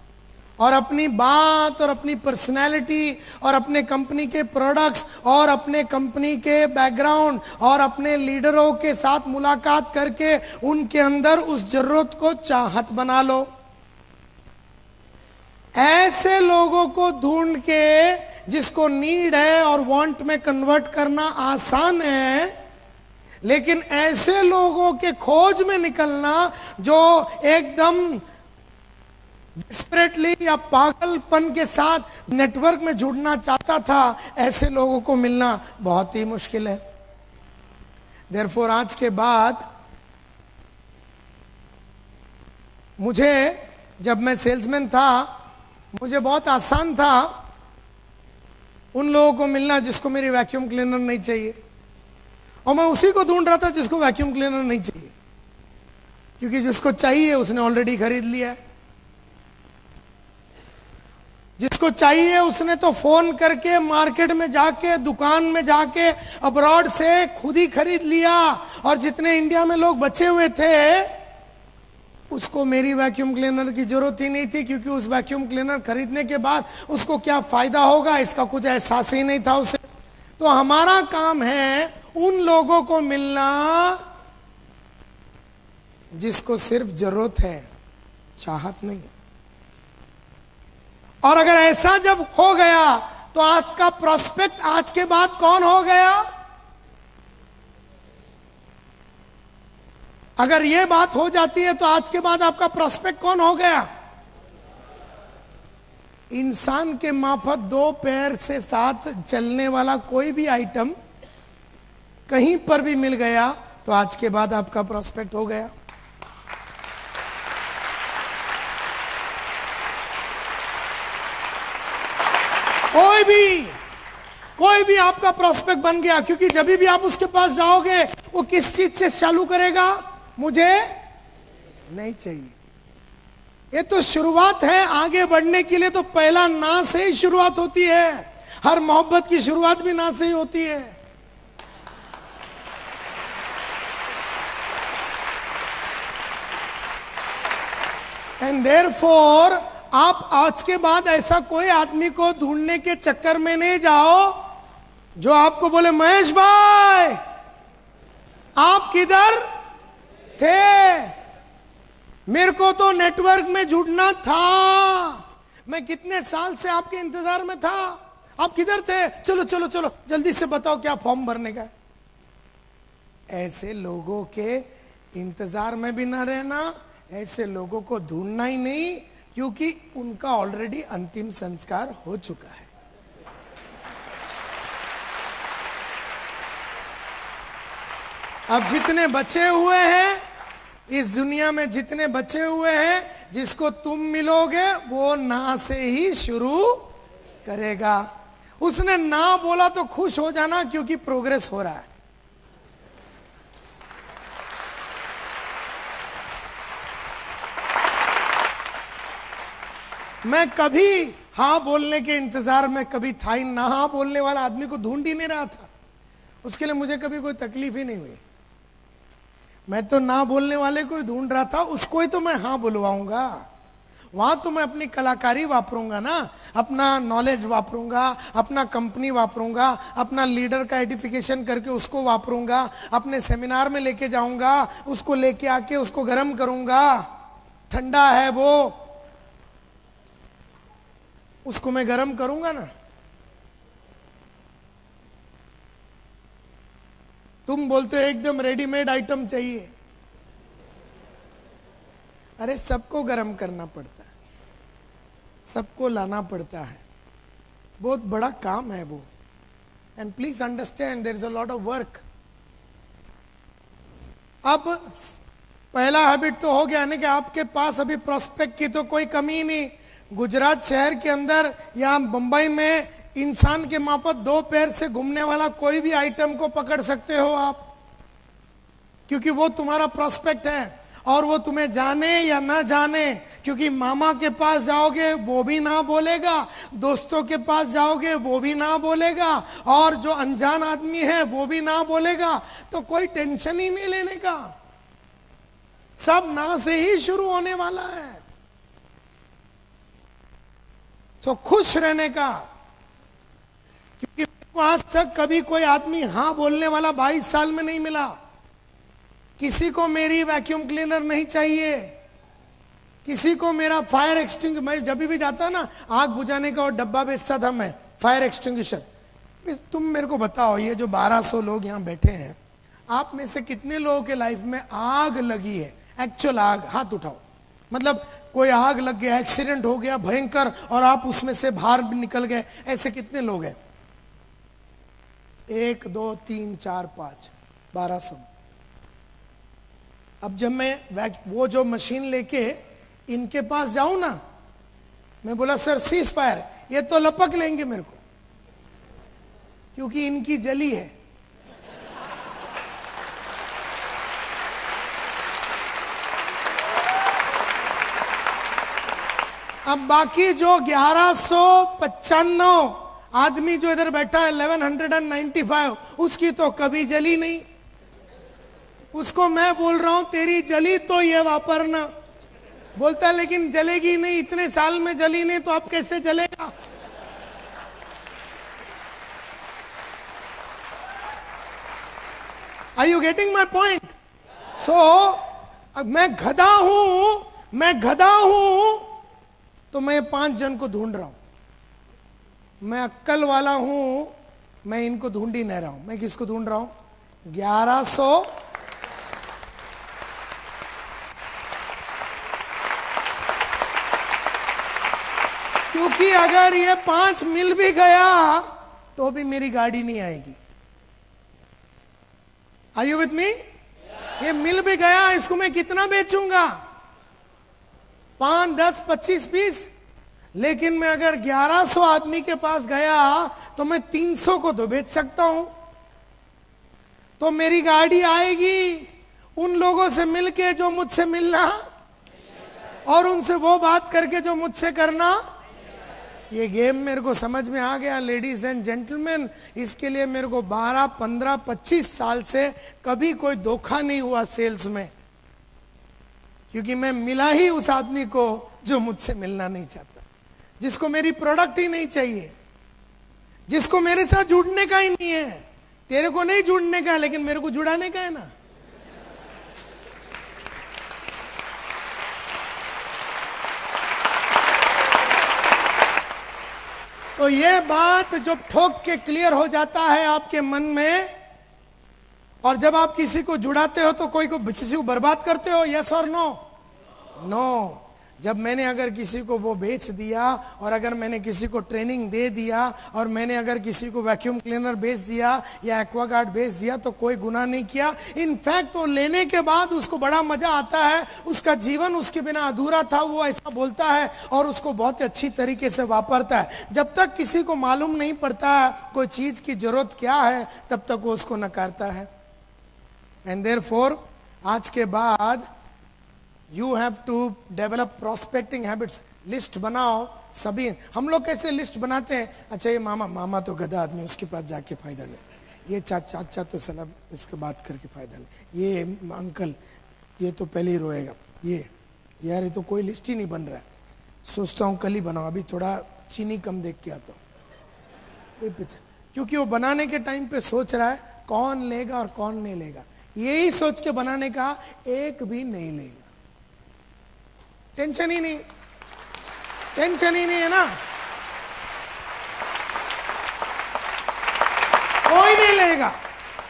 और अपनी बात और अपनी पर्सनैलिटी और अपने कंपनी के प्रोडक्ट्स और अपने कंपनी के बैकग्राउंड और अपने लीडरों के साथ मुलाकात करके उनके अंदर उस जरूरत को चाहत बना लो। ऐसे लोगों को ढूंढ के जिसको नीड है और वांट में कन्वर्ट करना आसान है, लेकिन ऐसे लोगों के खोज में निकलना जो एकदम डिस्परेटली या पागलपन के साथ नेटवर्क में जुड़ना चाहता था, ऐसे लोगों को मिलना बहुत ही मुश्किल है। देयरफॉर आज के बाद मुझे, जब मैं सेल्समैन था, मुझे बहुत आसान था उन लोगों को मिलना जिसको मेरी वैक्यूम क्लीनर नहीं चाहिए, और मैं उसी को ढूंढ रहा था जिसको वैक्यूम क्लीनर नहीं चाहिए, क्योंकि जिसको चाहिए उसने ऑलरेडी खरीद लिया है। जिसको चाहिए उसने तो फोन करके मार्केट में जाके, दुकान में जाके, अब्रॉड से खुद ही खरीद लिया, और जितने इंडिया में लोग बचे हुए थे उसको मेरी वैक्यूम क्लीनर की जरूरत ही नहीं थी, क्योंकि उस वैक्यूम क्लीनर खरीदने के बाद उसको क्या फायदा होगा इसका कुछ एहसास ही नहीं था उसे। तो हमारा काम है उन लोगों को मिलना जिसको सिर्फ जरूरत है, चाहत नहीं। और अगर ऐसा जब हो गया तो आज का प्रोस्पेक्ट आज के बाद कौन हो गया? अगर यह बात हो जाती है तो आज के बाद आपका प्रोस्पेक्ट कौन हो गया? इंसान के माफत दो पैर से साथ चलने वाला कोई भी आइटम कहीं पर भी मिल गया तो आज के बाद आपका प्रोस्पेक्ट हो गया। कोई भी आपका प्रोस्पेक्ट बन गया, क्योंकि जब भी आप उसके पास जाओगे वो किस चीज से चालू करेगा? मुझे नहीं चाहिए। ये तो शुरुआत है आगे बढ़ने के लिए, तो पहला ना से ही शुरुआत होती है। हर मोहब्बत की शुरुआत भी ना से ही होती है। एंड देयरफॉर आप आज के बाद ऐसा कोई आदमी को ढूंढने के चक्कर में नहीं जाओ जो आपको बोले महेश भाई आप किधर थे, मेरे को तो नेटवर्क में जुड़ना था, मैं कितने साल से आपके इंतजार में था, आप किधर थे, चलो चलो चलो जल्दी से बताओ क्या फॉर्म भरने का है। ऐसे लोगों के इंतजार में भी ना रहना, ऐसे लोगों को ढूंढना ही नहीं, क्योंकि उनका ऑलरेडी अंतिम संस्कार हो चुका है। अब जितने बचे हुए हैं इस दुनिया में, जितने बचे हुए हैं, जिसको तुम मिलोगे वो ना से ही शुरू करेगा। उसने ना बोला तो खुश हो जाना, क्योंकि प्रोग्रेस हो रहा है। मैं कभी हाँ बोलने के इंतजार में कभी था ही ना, हाँ बोलने वाला आदमी को ढूंढ ही नहीं रहा था। उसके लिए मुझे कभी कोई तकलीफ ही नहीं हुई। मैं तो ना बोलने वाले को ही ढूंढ रहा था, उसको ही तो मैं हाँ बुलवाऊंगा। वहां तो मैं अपनी कलाकारी वापरूंगा ना, अपना नॉलेज वापरूंगा, अपना कंपनी वापरूंगा, अपना लीडर का एडिफिकेशन करके उसको वापरूंगा, अपने सेमिनार में लेके जाऊंगा, उसको लेके आके उसको गर्म करूंगा। ठंडा है वो, उसको मैं गर्म करूंगा ना। तुम बोलते हो एकदम रेडीमेड आइटम चाहिए। अरे सबको गर्म करना पड़ता है, सबको लाना पड़ता है, बहुत बड़ा काम है वो। And please understand there is a lot of work. अब पहला हैबिट तो हो गया ना कि आपके पास अभी प्रोस्पेक्ट की तो कोई कमी नहीं। गुजरात शहर के अंदर या बंबई में इंसान के माफत दो पैर से घूमने वाला कोई भी आइटम को पकड़ सकते हो आप, क्योंकि वो तुम्हारा प्रोस्पेक्ट है। और वो तुम्हें जाने या ना जाने, क्योंकि मामा के पास जाओगे वो भी ना बोलेगा, दोस्तों के पास जाओगे वो भी ना बोलेगा, और जो अनजान आदमी है वो भी ना बोलेगा। तो कोई टेंशन ही नहीं लेने का, सब ना से ही शुरू होने वाला है। तो खुश रहने का, क्योंकि आज तक कभी कोई आदमी हाँ बोलने वाला 22 साल में नहीं मिला। किसी को मेरी वैक्यूम क्लीनर नहीं चाहिए, किसी को मेरा फायर एक्सटिंग, मैं जब भी जाता ना आग बुझाने का और डब्बा बेचता था मैं, फायर एक्सटिंग्विशर। तुम मेरे को बताओ, ये जो 1200 लोग यहाँ बैठे हैं, आप में से कितने लोगों के लाइफ में आग लगी है, एक्चुअल आग? हाथ उठाओ। मतलब कोई आग लग गया, एक्सीडेंट हो गया भयंकर और आप उसमें से बाहर निकल गए, ऐसे कितने लोग हैं? 1 2 3 4 5 1200। अब जब मैं वो जो मशीन लेके इनके पास जाऊं ना, मैं बोला सर सीज फायर, ये तो लपक लेंगे मेरे को, क्योंकि इनकी जली है। अब बाकी जो 1195 आदमी जो इधर बैठा है, 1195, उसकी तो कभी जली नहीं। उसको मैं बोल रहा हूं तेरी जली तो ये वापरना। बोलता है लेकिन जलेगी नहीं, इतने साल में जली नहीं, तो अब कैसे जलेगा? Are you getting my point? So, अब मैं गधा हूं तो मैं 5 जन को ढूंढ रहा हूं। मैं अक्कल वाला हूं, मैं इनको ढूंढ ही नहीं रहा हूं। मैं किसको ढूंढ रहा हूं? 1100। क्योंकि अगर ये 5 मिल भी गया तो भी मेरी गाड़ी नहीं आएगी। Are you with me? ये मिल भी गया, इसको मैं कितना बेचूंगा? 5 10 25 पीस। लेकिन मैं अगर 1100 आदमी के पास गया तो मैं 300 को तो बेच सकता हूं। तो मेरी गाड़ी आएगी उन लोगों से मिलके जो मुझसे मिलना, और उनसे वो बात करके जो मुझसे करना। ये गेम मेरे को समझ में आ गया लेडीज एंड जेंटलमैन। इसके लिए मेरे को 12 15 25 साल से कभी कोई धोखा नहीं हुआ सेल्स में, क्योंकि मैं मिला ही उस आदमी को जो मुझसे मिलना नहीं चाहता, जिसको मेरी प्रोडक्ट ही नहीं चाहिए, जिसको मेरे साथ जुड़ने का ही नहीं है। तेरे को नहीं जुड़ने का है, लेकिन मेरे को जुड़ाने का है ना। तो ये बात जब ठोक के क्लियर हो जाता है आपके मन में, और जब आप किसी को जुड़ाते हो तो कोई को किसी को बर्बाद करते हो, यस और नो? नो। जब मैंने अगर किसी को वो बेच दिया, और अगर मैंने किसी को ट्रेनिंग दे दिया, और मैंने अगर किसी को वैक्यूम क्लीनर बेच दिया या एक्वागार्ड बेच दिया, तो कोई गुनाह नहीं किया। इनफैक्ट वो लेने के बाद उसको बड़ा मजा आता है। उसका जीवन उसके बिना अधूरा था, वो ऐसा बोलता है, और उसको बहुत अच्छी तरीके से वापरता है। जब तक किसी को मालूम नहीं पड़ता कोई चीज की जरूरत क्या है, तब तक वो उसको नकारता है। एंड देयरफॉर आज के बाद You have to develop prospecting habits. List बनाओ सभी। हम लोग कैसे लिस्ट बनाते हैं? अच्छा ये मामा तो गधा आदमी, उसके पास जाके फायदा नहीं। ये चाचा तो सलाह इसके बात करके फायदा नहीं। ये अंकल ये तो पहले ही रोएगा। ये यार ये तो कोई लिस्ट ही नहीं बन रहा है। सोचता हूँ कल ही बनाओ, अभी थोड़ा चीनी कम देख के आता हूँ। ये पीछे, क्योंकि वो बनाने के टाइम पे सोच रहा है कौन लेगा और कौन नहीं लेगा। यही सोच के बनाने का, एक भी नहीं लेगा। टेंशन ही नहीं है ना। कोई नहीं लेगा,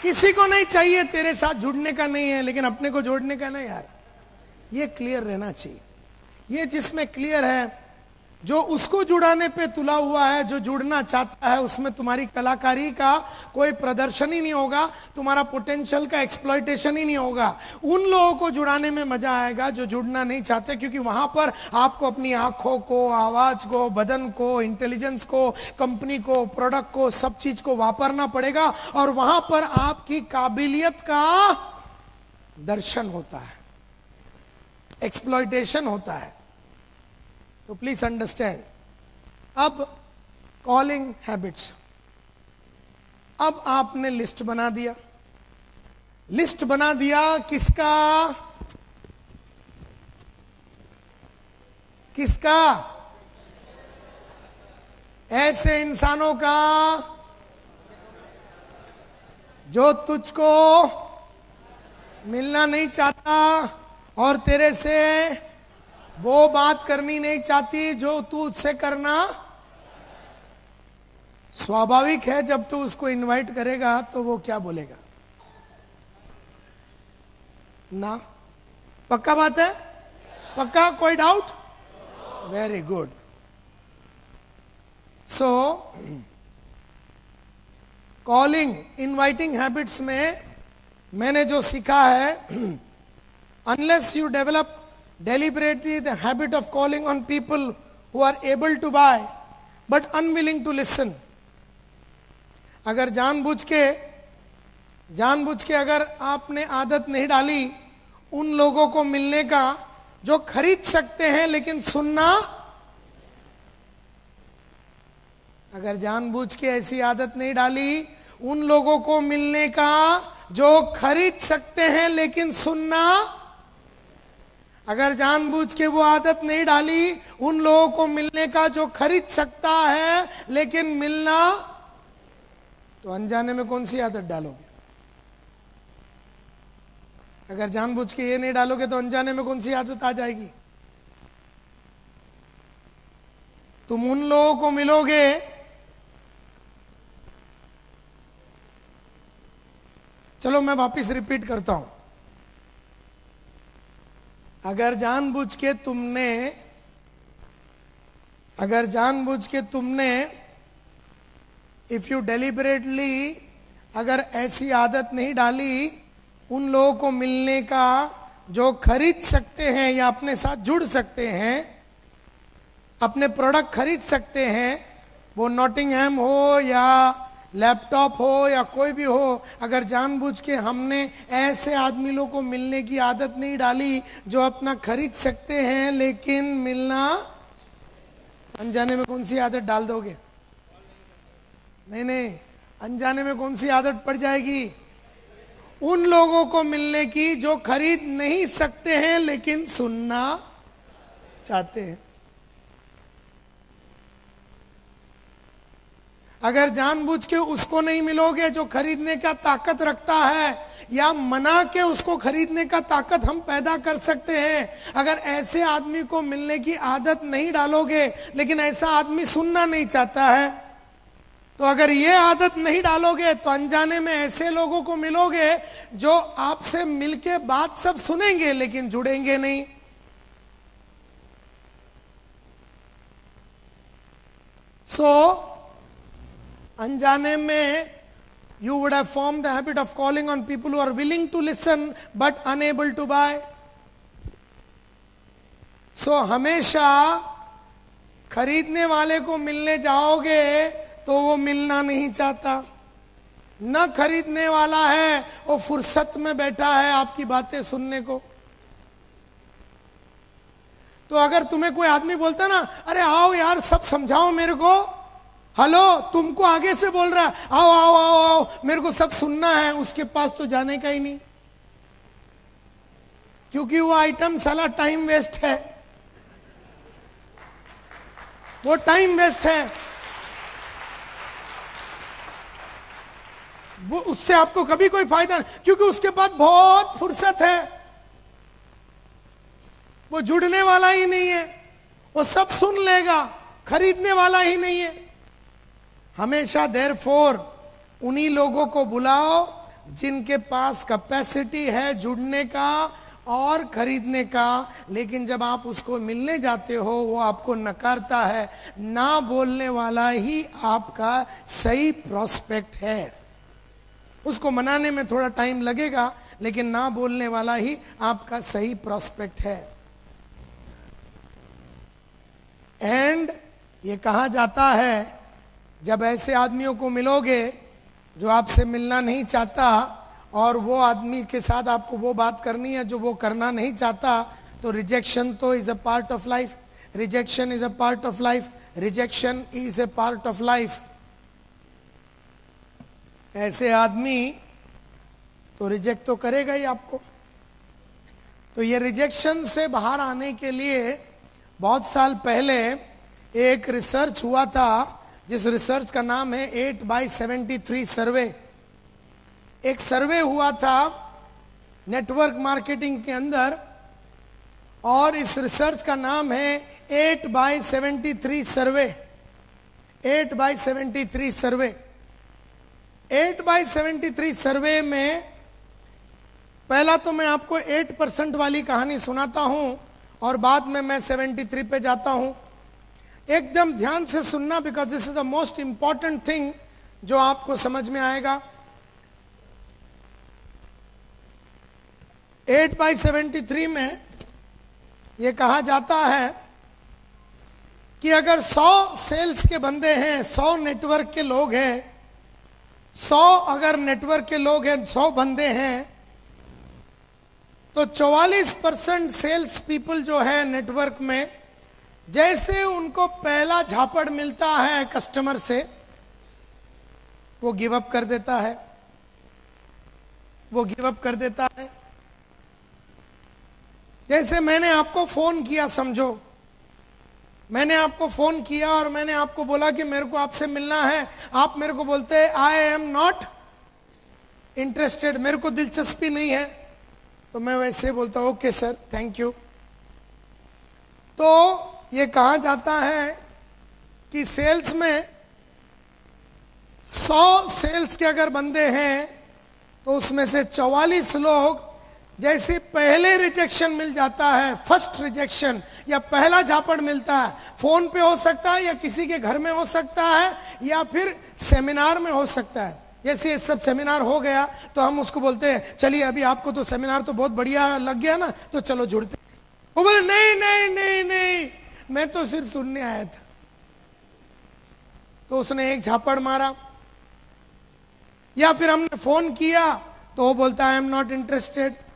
किसी को नहीं चाहिए, तेरे साथ जुड़ने का नहीं है, लेकिन अपने को जोड़ने का ना यार। ये क्लियर रहना चाहिए। ये जिसमें क्लियर है, जो उसको जुड़ाने पे तुला हुआ है, जो जुड़ना चाहता है, उसमें तुम्हारी कलाकारी का कोई प्रदर्शन ही नहीं होगा, तुम्हारा पोटेंशियल का एक्सप्लॉयटेशन ही नहीं होगा। उन लोगों को जुड़ाने में मजा आएगा जो जुड़ना नहीं चाहते, क्योंकि वहां पर आपको अपनी आंखों को, आवाज को, बदन को, इंटेलिजेंस को, कंपनी को, प्रोडक्ट को, सब चीज को वापरना पड़ेगा, और वहां पर आपकी काबिलियत का दर्शन होता है, एक्सप्लॉयटेशन होता है। तो प्लीज अंडरस्टैंड। अब कॉलिंग हैबिट्स, अब आपने लिस्ट बना दिया। लिस्ट बना दिया किसका? किसका? ऐसे इंसानों का जो तुझको मिलना नहीं चाहता और तेरे से वो बात करनी नहीं चाहती जो तू उससे करना। स्वाभाविक है जब तू उसको इनवाइट करेगा तो वो क्या बोलेगा ना। पक्का बात है? पक्का? कोई doubt? Very good. So calling inviting habits में मैंने जो सीखा है, unless you develop deliberately the habit of calling on people who are able to buy but unwilling to listen, अगर जानबूझ के अगर आपने आदत नहीं डाली उन लोगों को मिलने का जो खरीद सकते हैं लेकिन सुनना, अगर जानबूझ के ऐसी आदत नहीं डाली उन लोगों को मिलने का जो खरीद सकते हैं लेकिन सुनना, अगर जानबूझ के वो आदत नहीं डाली उन लोगों को मिलने का जो खरीद सकता है लेकिन मिलना, तो अनजाने में कौन सी आदत डालोगे? अगर जानबूझ के ये नहीं डालोगे तो अनजाने में कौन सी आदत आ जाएगी? तुम उन लोगों को मिलोगे चलो मैं वापस रिपीट करता हूं। अगर जानबूझ के तुमने इफ यू डेलिबरेटली अगर ऐसी आदत नहीं डाली उन लोगों को मिलने का जो खरीद सकते हैं या अपने साथ जुड़ सकते हैं, अपने प्रोडक्ट खरीद सकते हैं, वो नॉटिंघम हो या लैपटॉप हो या कोई भी हो, अगर जानबूझ के हमने ऐसे आदमी लोगों को मिलने की आदत नहीं डाली जो अपना खरीद सकते हैं लेकिन मिलना, अनजाने में कौन सी आदत डाल दोगे? नहीं, अनजाने में कौन सी आदत पड़ जाएगी? उन लोगों को मिलने की जो खरीद नहीं सकते हैं लेकिन सुनना चाहते हैं। अगर जानबूझ के उसको नहीं मिलोगे जो खरीदने का ताकत रखता है या मना के उसको खरीदने का ताकत हम पैदा कर सकते हैं, अगर ऐसे आदमी को मिलने की आदत नहीं डालोगे लेकिन ऐसा आदमी सुनना नहीं चाहता है, तो अगर ये आदत नहीं डालोगे तो अनजाने में ऐसे लोगों को मिलोगे जो आपसे मिलके बात सब सुनेंगे लेकिन जुड़ेंगे नहीं। अनजाने में you would have formed the habit of calling on people who are willing to listen but unable to buy. हमेशा खरीदने वाले को मिलने जाओगे तो वो मिलना नहीं चाहता, न खरीदने वाला है वो फुर्सत में बैठा है आपकी बातें सुनने को। तो अगर तुम्हें कोई आदमी बोलता ना, अरे आओ यार सब समझाओ मेरे को, हेलो तुमको आगे से बोल रहा है, आओ आओ आओ आओ मेरे को सब सुनना है, उसके पास तो जाने का ही नहीं, क्योंकि वो आइटम साला टाइम वेस्ट है, वो टाइम वेस्ट है, वो उससे आपको कभी कोई फायदा नहीं, क्योंकि उसके पास बहुत फुर्सत है, वो जुड़ने वाला ही नहीं है, वो सब सुन लेगा, खरीदने वाला ही नहीं है। हमेशा देयरफॉर उन्हीं लोगों को बुलाओ जिनके पास कैपेसिटी है जुड़ने का और खरीदने का, लेकिन जब आप उसको मिलने जाते हो वो आपको नकारता है। ना बोलने वाला ही आपका सही प्रोस्पेक्ट है, उसको मनाने में थोड़ा टाइम लगेगा लेकिन ना बोलने वाला ही आपका सही प्रोस्पेक्ट है। एंड ये कहा जाता है जब ऐसे आदमियों को मिलोगे जो आपसे मिलना नहीं चाहता और वो आदमी के साथ आपको वो बात करनी है जो वो करना नहीं चाहता, तो रिजेक्शन तो is a part of life, rejection is a part of life, rejection is a part of life. ऐसे आदमी तो रिजेक्ट तो करेगा ही आपको। तो ये रिजेक्शन से बाहर आने के लिए बहुत साल पहले एक रिसर्च हुआ था, जिस रिसर्च का नाम है 8x73 सर्वे। एक सर्वे हुआ था नेटवर्क मार्केटिंग के अंदर, और इस रिसर्च का नाम है 8x73 सर्वे। 8x73 सर्वे। 8x73 सर्वे में पहला तो मैं आपको 8% वाली कहानी सुनाता हूं और बाद में मैं 73 पे जाता हूं। एकदम ध्यान से सुनना, because this is the most important thing जो आपको समझ में आएगा। 8x73 में यह कहा जाता है कि अगर 100 सेल्स के बंदे हैं, 100 नेटवर्क के लोग हैं, 100 अगर नेटवर्क के लोग हैं, 100 बंदे हैं, तो 44% सेल्स पीपल जो है नेटवर्क में, जैसे उनको पहला झापड़ मिलता है कस्टमर से, वो गिव अप कर देता है। वो गिव अप कर देता है। जैसे मैंने आपको फोन किया, समझो मैंने आपको फोन किया और मैंने आपको बोला कि मेरे को आपसे मिलना है। आप मेरे को बोलते हैं आई एम नॉट इंटरेस्टेड, मेरे को दिलचस्पी नहीं है, तो मैं वैसे बोलता हूं ओके सर, थैंक यू। तो ये कहा जाता है कि सेल्स में 100 सेल्स के अगर बंदे हैं तो उसमें से 44 लोग जैसे पहले रिजेक्शन मिल जाता है, फर्स्ट रिजेक्शन या पहला झापड़ मिलता है, फोन पे हो सकता है या किसी के घर में हो सकता है या फिर सेमिनार में हो सकता है। जैसे ये सब सेमिनार हो गया तो हम उसको बोलते हैं चलिए अभी आपको तो सेमिनार तो बहुत बढ़िया लग गया ना, तो चलो जुड़ते। वो बोले नहीं नहीं नहीं नहीं, मैं तो सिर्फ सुनने आया था। तो उसने एक झापड़ मारा। या फिर हमने फोन किया तो वो बोलता है आई एम नॉट इंटरेस्टेड।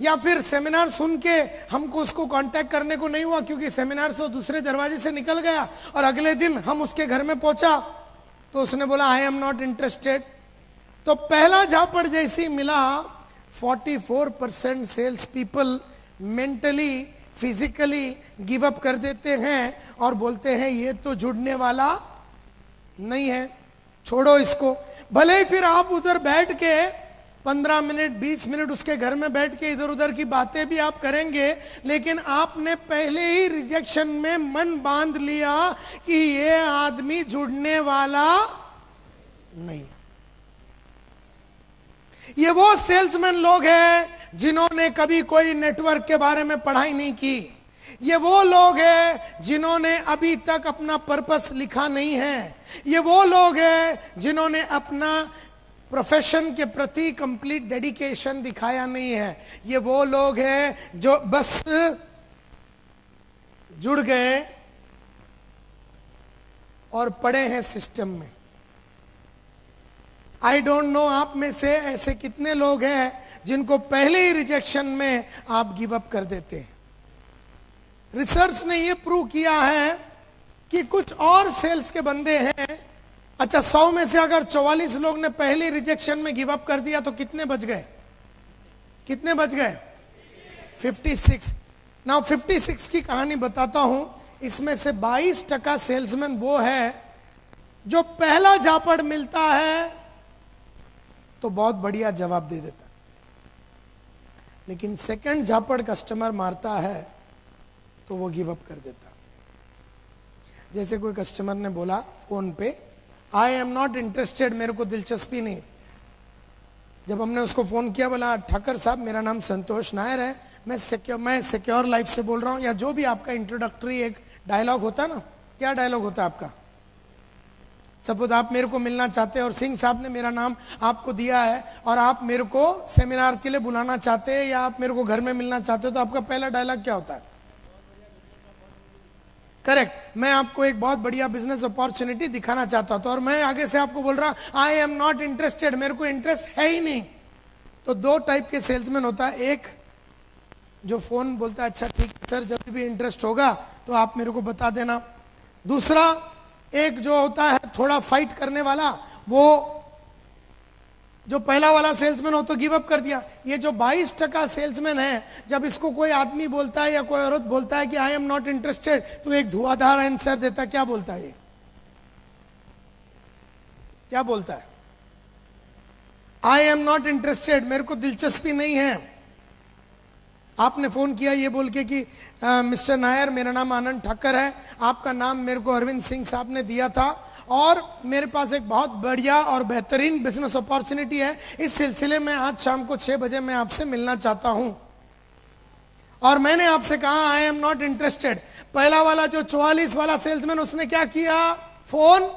या फिर सेमिनार सुन के हमको उसको कांटेक्ट करने को नहीं हुआ क्योंकि सेमिनार से दूसरे दरवाजे से निकल गया और अगले दिन हम उसके घर में पहुंचा तो उसने बोला आई एम नॉट इंटरेस्टेड। तो पहला झापड़ जैसे ही मिला, 44% sales people mentally physically give up कर देते हैं और बोलते हैं ये तो जुड़ने वाला नहीं है, छोड़ो इसको। भले ही फिर आप उधर बैठ के 15 मिनट 20 मिनट उसके घर में बैठ के इधर उधर की बातें भी आप करेंगे, लेकिन आपने पहले ही रिजेक्शन में मन बांध लिया कि ये आदमी जुड़ने वाला नहीं। ये वो सेल्समैन लोग हैं जिन्होंने कभी कोई नेटवर्क के बारे में पढ़ाई नहीं की। ये वो लोग हैं जिन्होंने अभी तक अपना पर्पस लिखा नहीं है। ये वो लोग हैं जिन्होंने अपना प्रोफेशन के प्रति कंप्लीट डेडिकेशन दिखाया नहीं है। ये वो लोग हैं जो बस जुड़ गए और पड़े हैं सिस्टम में। आई डोंट नो आप में से ऐसे कितने लोग हैं जिनको पहले ही रिजेक्शन में आप गिव अप कर देते हैं। रिसर्च ने यह प्रूव किया है कि कुछ और सेल्स के बंदे हैं। अच्छा, 100 में से अगर 44 लोग ने पहले रिजेक्शन में गिव अप कर दिया तो कितने बच गए? कितने बच गए? 56। नाउ 56 की कहानी बताता हूं। इसमें से 22% सेल्समैन वो है जो पहला झापड़ मिलता है तो बहुत बढ़िया जवाब दे देता, लेकिन सेकंड झापड़ कस्टमर मारता है तो वो गिव अप कर देता। जैसे कोई कस्टमर ने बोला फोन पे आई एम नॉट इंटरेस्टेड, मेरे को दिलचस्पी नहीं। जब हमने उसको फोन किया, बोला ठाकर साहब मेरा नाम संतोष नायर है, मैं सिक्योर लाइफ से बोल रहा हूँ, या जो भी आपका इंट्रोडक्टरी एक डायलॉग होता है ना, क्या डायलॉग होता है आपका? सपोज आप मेरे को मिलना चाहते हैं और सिंह साहब ने मेरा नाम आपको दिया है और आप मेरे को सेमिनार के लिए बुलाना चाहते हैं या आप मेरे को घर में मिलना चाहते हो, तो आपका पहला डायलॉग क्या होता है? करेक्ट, मैं आपको एक बहुत बढ़िया बिजनेस अपॉर्चुनिटी दिखाना चाहता हूं, तो और मैं आगे से आपको बोल रहा आई एम नॉट इंटरेस्टेड, मेरे को इंटरेस्ट है ही नहीं। तो दो टाइप के सेल्समैन होता है, एक जो फोन बोलता है अच्छा ठीक है सर, जब भी इंटरेस्ट होगा तो आप मेरे को बता देना। दूसरा एक जो होता है थोड़ा फाइट करने वाला, वो जो पहला वाला सेल्समैन हो तो गिव अप कर दिया। ये जो 22% सेल्समैन है, जब इसको कोई आदमी बोलता है या कोई औरत बोलता है कि आई एम नॉट इंटरेस्टेड, तो एक धुआंधार आंसर देता है। क्या बोलता है? ये क्या बोलता है? आई एम नॉट इंटरेस्टेड, मेरे को दिलचस्पी नहीं है। आपने फ़ोन किया ये बोल के कि मिस्टर नायर, मेरा नाम आनंद ठाकर है, आपका नाम मेरे को अरविंद सिंह साहब ने दिया था और मेरे पास एक बहुत बढ़िया और बेहतरीन बिजनेस अपॉर्चुनिटी है, इस सिलसिले में आज शाम को 6 बजे मैं आपसे मिलना चाहता हूं और मैंने आपसे कहा आई एम नॉट इंटरेस्टेड। पहला वाला जो 44 वाला सेल्समैन, उसने क्या किया, फोन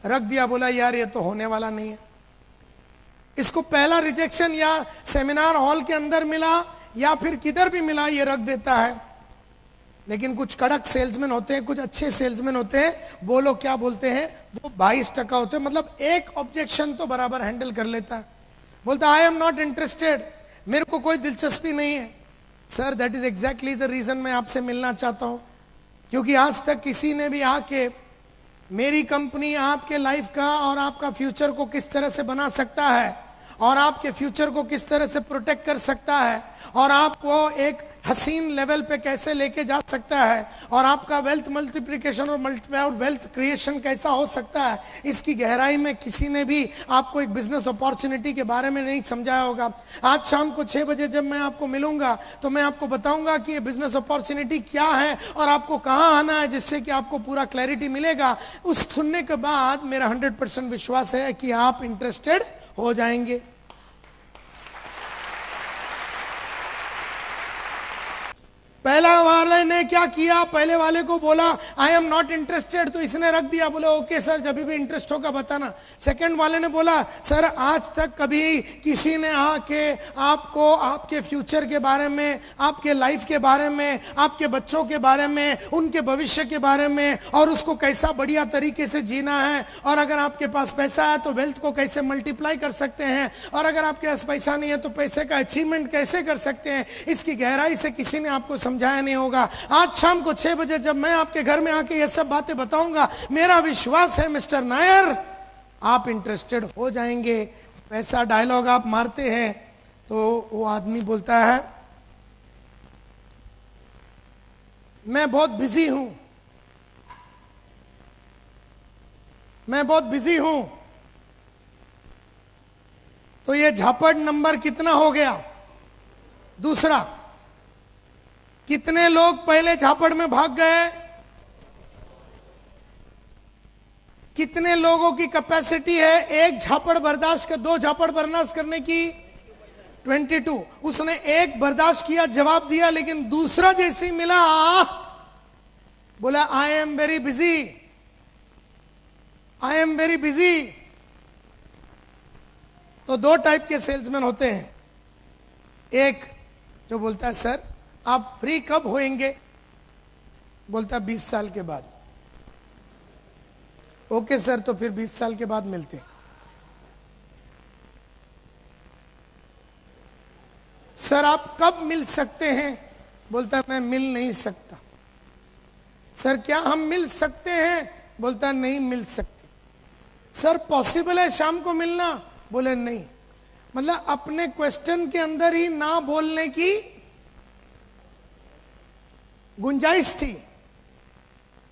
रख दिया, बोला यार ये तो होने वाला नहीं है। इसको पहला रिजेक्शन या सेमिनार हॉल के अंदर मिला या फिर किधर भी मिला, ये रख देता है। लेकिन कुछ कड़क सेल्समैन होते हैं, कुछ अच्छे सेल्समैन होते हैं, वो लोग क्या बोलते हैं, वो 22% होते हैं, मतलब एक ऑब्जेक्शन तो बराबर हैंडल कर लेता है। बोलता आई एम नॉट इंटरेस्टेड, मेरे को कोई दिलचस्पी नहीं है। Sir that is exactly the reason मैं आपसे मिलना चाहता हूं, क्योंकि आज तक किसी ने भी आके मेरी कंपनी आपके लाइफ का और आपका फ्यूचर को किस तरह से बना सकता है और आपके फ्यूचर को किस तरह से प्रोटेक्ट कर सकता है और आपको एक हसीन लेवल पे कैसे लेके जा सकता है और आपका वेल्थ मल्टीप्लिकेशन और वेल्थ क्रिएशन कैसा हो सकता है, इसकी गहराई में किसी ने भी आपको एक बिजनेस अपॉर्चुनिटी के बारे में नहीं समझाया होगा। आज शाम को 6 बजे जब मैं आपको मिलूंगा तो मैं आपको बताऊंगा कि ये बिजनेस अपॉर्चुनिटी क्या है और आपको कहाँ आना है, जिससे कि आपको पूरा क्लैरिटी मिलेगा। उस सुनने के बाद मेरा 100% विश्वास है कि आप इंटरेस्टेड हो जाएंगे। पहला वाले ने क्या किया, पहले वाले को बोला आई एम नॉट इंटरेस्टेड, तो इसने रख दिया, बोले ओके सर जब भी इंटरेस्ट होगा बताना। सेकंड वाले ने बोला सर आज तक कभी किसी ने आके आपको आपके फ्यूचर के बारे में, आपके लाइफ के बारे में, आपके बच्चों के बारे में, उनके भविष्य के बारे में और उसको कैसा बढ़िया तरीके से जीना है और अगर आपके पास पैसा है तो वेल्थ को कैसे मल्टीप्लाई कर सकते हैं और अगर आपके पास पैसा नहीं है तो पैसे का अचीवमेंट कैसे कर सकते हैं, इसकी गहराई से किसी ने आपको समझाया नहीं होगा। आज शाम को 6 बजे जब मैं आपके घर में आके ये सब बातें बताऊंगा, मेरा विश्वास है मिस्टर नायर आप इंटरेस्टेड हो जाएंगे। ऐसा डायलॉग आप मारते हैं तो वो आदमी बोलता है मैं बहुत बिजी हूं, मैं बहुत बिजी हूं। तो ये झापड़ नंबर कितना हो गया, दूसरा। कितने लोग पहले झापड़ में भाग गए, कितने लोगों की कैपेसिटी है एक झापड़ बर्दाश्त कर, 2 झापड़ बर्दाश्त करने की, 22। उसने एक बर्दाश्त किया, जवाब दिया, लेकिन दूसरा जैसे ही मिला बोला I am very busy, I am very busy. तो 2 टाइप के सेल्समैन होते हैं, एक जो बोलता है सर आप फ्री कब होएंगे, बोलता 20 साल के बाद। ओके सर तो फिर 20 साल के बाद मिलते हैं। सर आप कब मिल सकते हैं, बोलता मैं मिल नहीं सकता। सर क्या हम मिल सकते हैं, बोलता नहीं मिल सकते। सर पॉसिबल है शाम को मिलना, बोले नहीं। मतलब अपने क्वेश्चन के अंदर ही ना बोलने की गुंजाइश थी।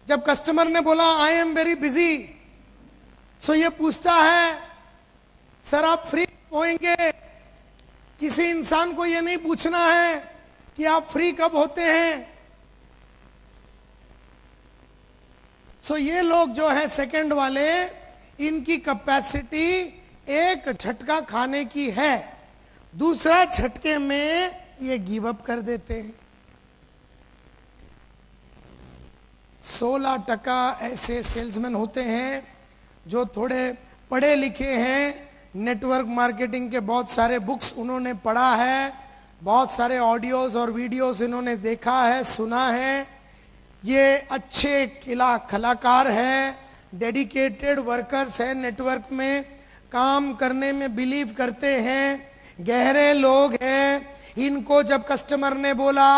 जब कस्टमर ने बोला आई एम वेरी बिजी, सो ये पूछता है सर आप फ्री होंगे। किसी इंसान को ये नहीं पूछना है कि आप फ्री कब होते हैं। सो ये लोग जो है सेकंड वाले, इनकी कैपेसिटी एक झटका खाने की है, दूसरा झटके में ये गिव अप कर देते हैं। 16% ऐसे सेल्समैन होते हैं जो थोड़े पढ़े लिखे हैं, नेटवर्क मार्केटिंग के बहुत सारे बुक्स उन्होंने पढ़ा है, बहुत सारे ऑडियोज और वीडियोस इन्होंने देखा है, सुना है। ये अच्छे कलाकार हैं, डेडिकेटेड वर्कर्स हैं, नेटवर्क में काम करने में बिलीव करते हैं, गहरे लोग हैं। इनको जब कस्टमर ने बोला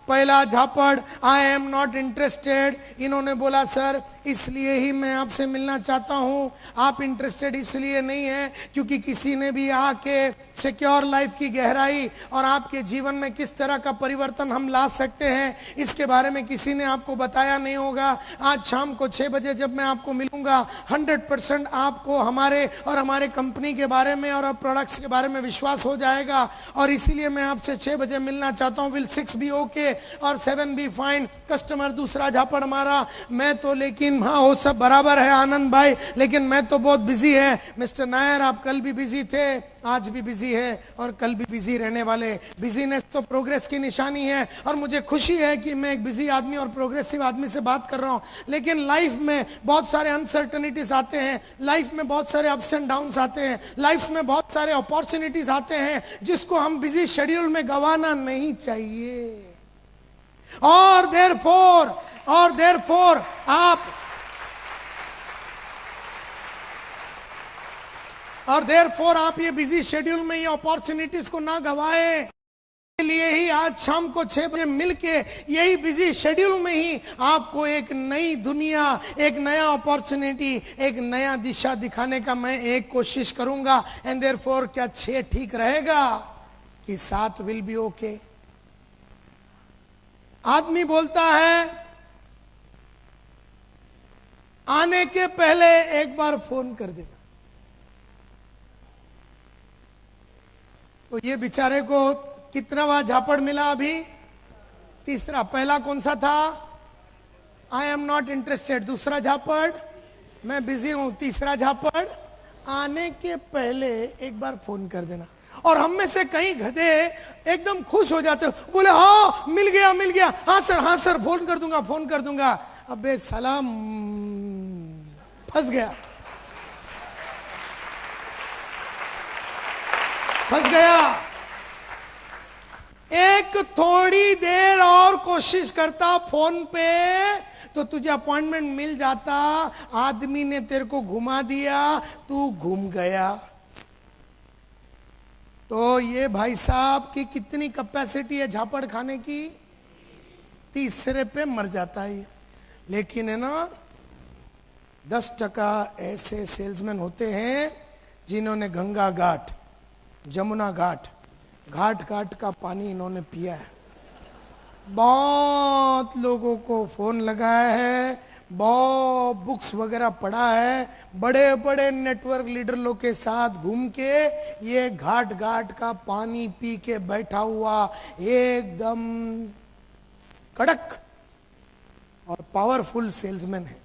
पहला झापड़ आई एम नॉट इंटरेस्टेड, इन्होंने बोला सर इसलिए ही मैं आपसे मिलना चाहता हूं, आप इंटरेस्टेड इसलिए नहीं है क्योंकि किसी ने भी आके सिक्योर लाइफ की गहराई और आपके जीवन में किस तरह का परिवर्तन हम ला सकते हैं, इसके बारे में किसी ने आपको बताया नहीं होगा। आज शाम को 6 बजे जब मैं आपको मिलूंगा, 100% आपको हमारे और हमारे कंपनी के बारे में और प्रोडक्ट्स के बारे में विश्वास हो जाएगा। और इसीलिए मैं आपसे 6 बजे मिलना चाहता हूँ। विल 6 बी ओके और 7 बी फाइन? कस्टमर दूसरा झापड़ मारा, मैं तो लेकिन हाँ वो सब बराबर है आनंद भाई, लेकिन मैं तो बहुत बिजी है। मिस्टर नायर, आप कल भी बिजी थे, आज भी बिजी है और कल भी बिजी रहने वाले। बिजीनेस तो प्रोग्रेस की निशानी है और मुझे खुशी है कि मैं एक बिजी आदमी और प्रोग्रेसिव आदमी से बात कर रहा हूं। लेकिन लाइफ में बहुत सारे अनसर्टनिटीज आते हैं, लाइफ में बहुत सारे अप्स एंड डाउन्स आते हैं, लाइफ में बहुत सारे अपॉर्चुनिटीज आते हैं जिसको हम बिजी शेड्यूल में गंवाना नहीं चाहिए। और देयरफॉर आप ये बिजी शेड्यूल में ये अपॉर्चुनिटीज को ना गवाएं। लिए ही आज शाम को 6 बजे मिलके यही बिजी शेड्यूल में ही आपको एक नई दुनिया, एक नया अपॉर्चुनिटी, एक नया दिशा दिखाने का मैं एक कोशिश करूंगा। एंड देयरफॉर क्या 6 ठीक रहेगा कि 7 विल बी ओके? आदमी बोलता है आने के पहले एक बार फोन कर देना। तो ये बेचारे को कितनावा झापड़ मिला अभी? तीसरा। पहला कौन सा था? आई एम नॉट इंटरेस्टेड। दूसरा झापड़, मैं बिजी हूं। तीसरा झापड़, आने के पहले एक बार फोन कर देना। और हम में से कई गधे एकदम खुश हो जाते हो, बोले हाँ मिल गया, हाँ सर फोन कर दूंगा। अबे सलाम, फंस गया। एक थोड़ी देर और कोशिश करता फोन पे तो तुझे अपॉइंटमेंट मिल जाता। आदमी ने तेरे को घुमा दिया, तू घूम गया। तो ये भाई साहब की कितनी कैपेसिटी है झापड़ खाने की? तीसरे पे मर जाता है। लेकिन है ना, 10% ऐसे सेल्समैन होते हैं जिन्होंने गंगा घाट, जमुना घाट का पानी इन्होंने पिया है। बहुत लोगों को फोन लगाया है, बहुत बुक्स वगैरह पढ़ा है, बड़े बड़े नेटवर्क लीडर लोग के साथ घूम के ये घाट का पानी पी के बैठा हुआ एकदम कड़क और पावरफुल सेल्समैन है।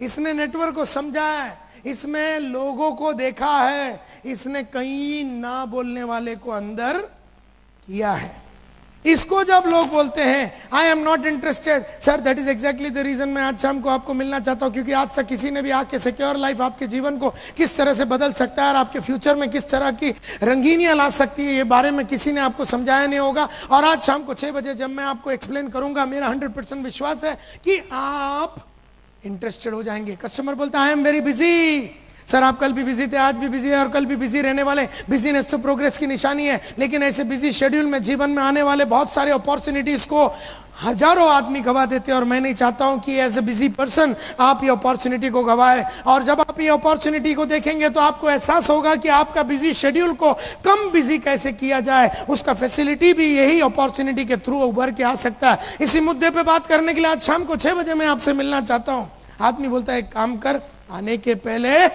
इसने नेटवर्क को समझा है, इसमें लोगों को देखा है, इसने कहीं ना बोलने वाले को अंदर किया है। इसको जब लोग बोलते हैं I am not interested, sir that is exactly the reason मैं आज शाम को आपको मिलना चाहता हूं, क्योंकि आज तक किसी ने भी आके सिक्योर लाइफ आपके जीवन को किस तरह से बदल सकता है और आपके फ्यूचर में किस तरह की रंगीनियां ला सकती है, ये बारे में किसी ने आपको समझाया नहीं होगा। और आज शाम को 6 बजे जब मैं आपको एक्सप्लेन करूंगा, मेरा 100% विश्वास है कि आप इंटरेस्टेड हो जाएंगे। कस्टमर बोलता है I am very busy. Sir आप कल भी बिजी थे, आज भी बिजी है और कल भी बिजी रहने वाले। बिजीनेस तो प्रोग्रेस की निशानी है, लेकिन ऐसे बिजी शेड्यूल में जीवन में आने वाले बहुत सारे अपॉर्चुनिटीज को हजारों आदमी गवा देते हैं। और मैं नहीं चाहता हूं कि एज ए बिजी पर्सन आप ये अपॉर्चुनिटी को गवाए। और जब आप ये अपॉर्चुनिटी को देखेंगे तो आपको एहसास होगा कि आपका बिजी शेड्यूल को कम बिजी कैसे किया जाए, उसका फैसिलिटी भी यही अपॉर्चुनिटी के थ्रू उभर के आ सकता है। इसी मुद्दे पे बात करने के लिए आज शाम को 6 बजे मैं आपसे मिलना चाहता हूं। आदमी बोलता है एक काम कर, आने के पहले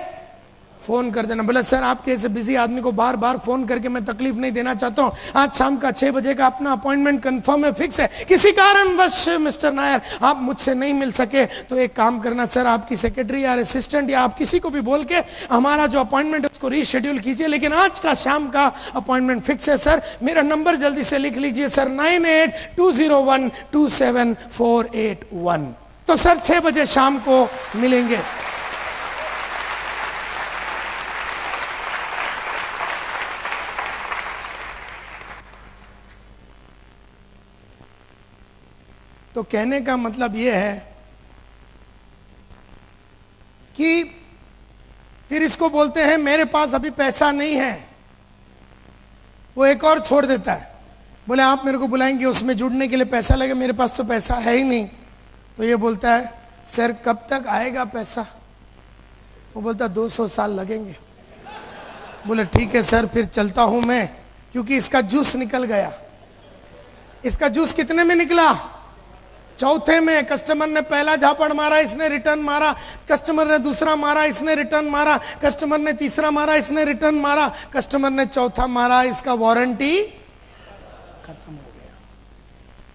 फोन कर देना। बोला सर आपके ऐसे बिजी आदमी को बार बार फोन करके मैं तकलीफ नहीं देना चाहता हूं। आज शाम का 6 बजे का अपना अपॉइंटमेंट कंफर्म है, फिक्स है। किसी कारणवश मिस्टर नायर आप मुझसे नहीं मिल सके तो एक काम करना सर, आपकी सेक्रेटरी या असिस्टेंट या आप किसी को भी बोल के हमारा जो अपॉइंटमेंट है उसको रीशेड्यूल कीजिए, लेकिन आज का शाम का अपॉइंटमेंट फिक्स है सर। मेरा नंबर जल्दी से लिख लीजिए सर, 9820127481। तो सर 6 बजे शाम को मिलेंगे। तो कहने का मतलब यह है कि फिर इसको बोलते हैं मेरे पास अभी पैसा नहीं है, वो एक और छोड़ देता है। बोले आप मेरे को बुलाएंगे, उसमें जुड़ने के लिए पैसा लगे, मेरे पास तो पैसा है ही नहीं। तो ये बोलता है सर कब तक आएगा पैसा? वो बोलता 200 साल लगेंगे। बोले ठीक है सर, फिर चलता हूं मैं, क्योंकि इसका जूस निकल गया। इसका जूस कितने में निकला? चौथे में। कस्टमर ने पहला झापड़ मारा, इसने रिटर्न मारा, कस्टमर ने दूसरा मारा, इसने रिटर्न मारा, कस्टमर ने तीसरा मारा, इसने रिटर्न मारा, कस्टमर ने चौथा मारा, इसका वारंटी खत्म हो गया।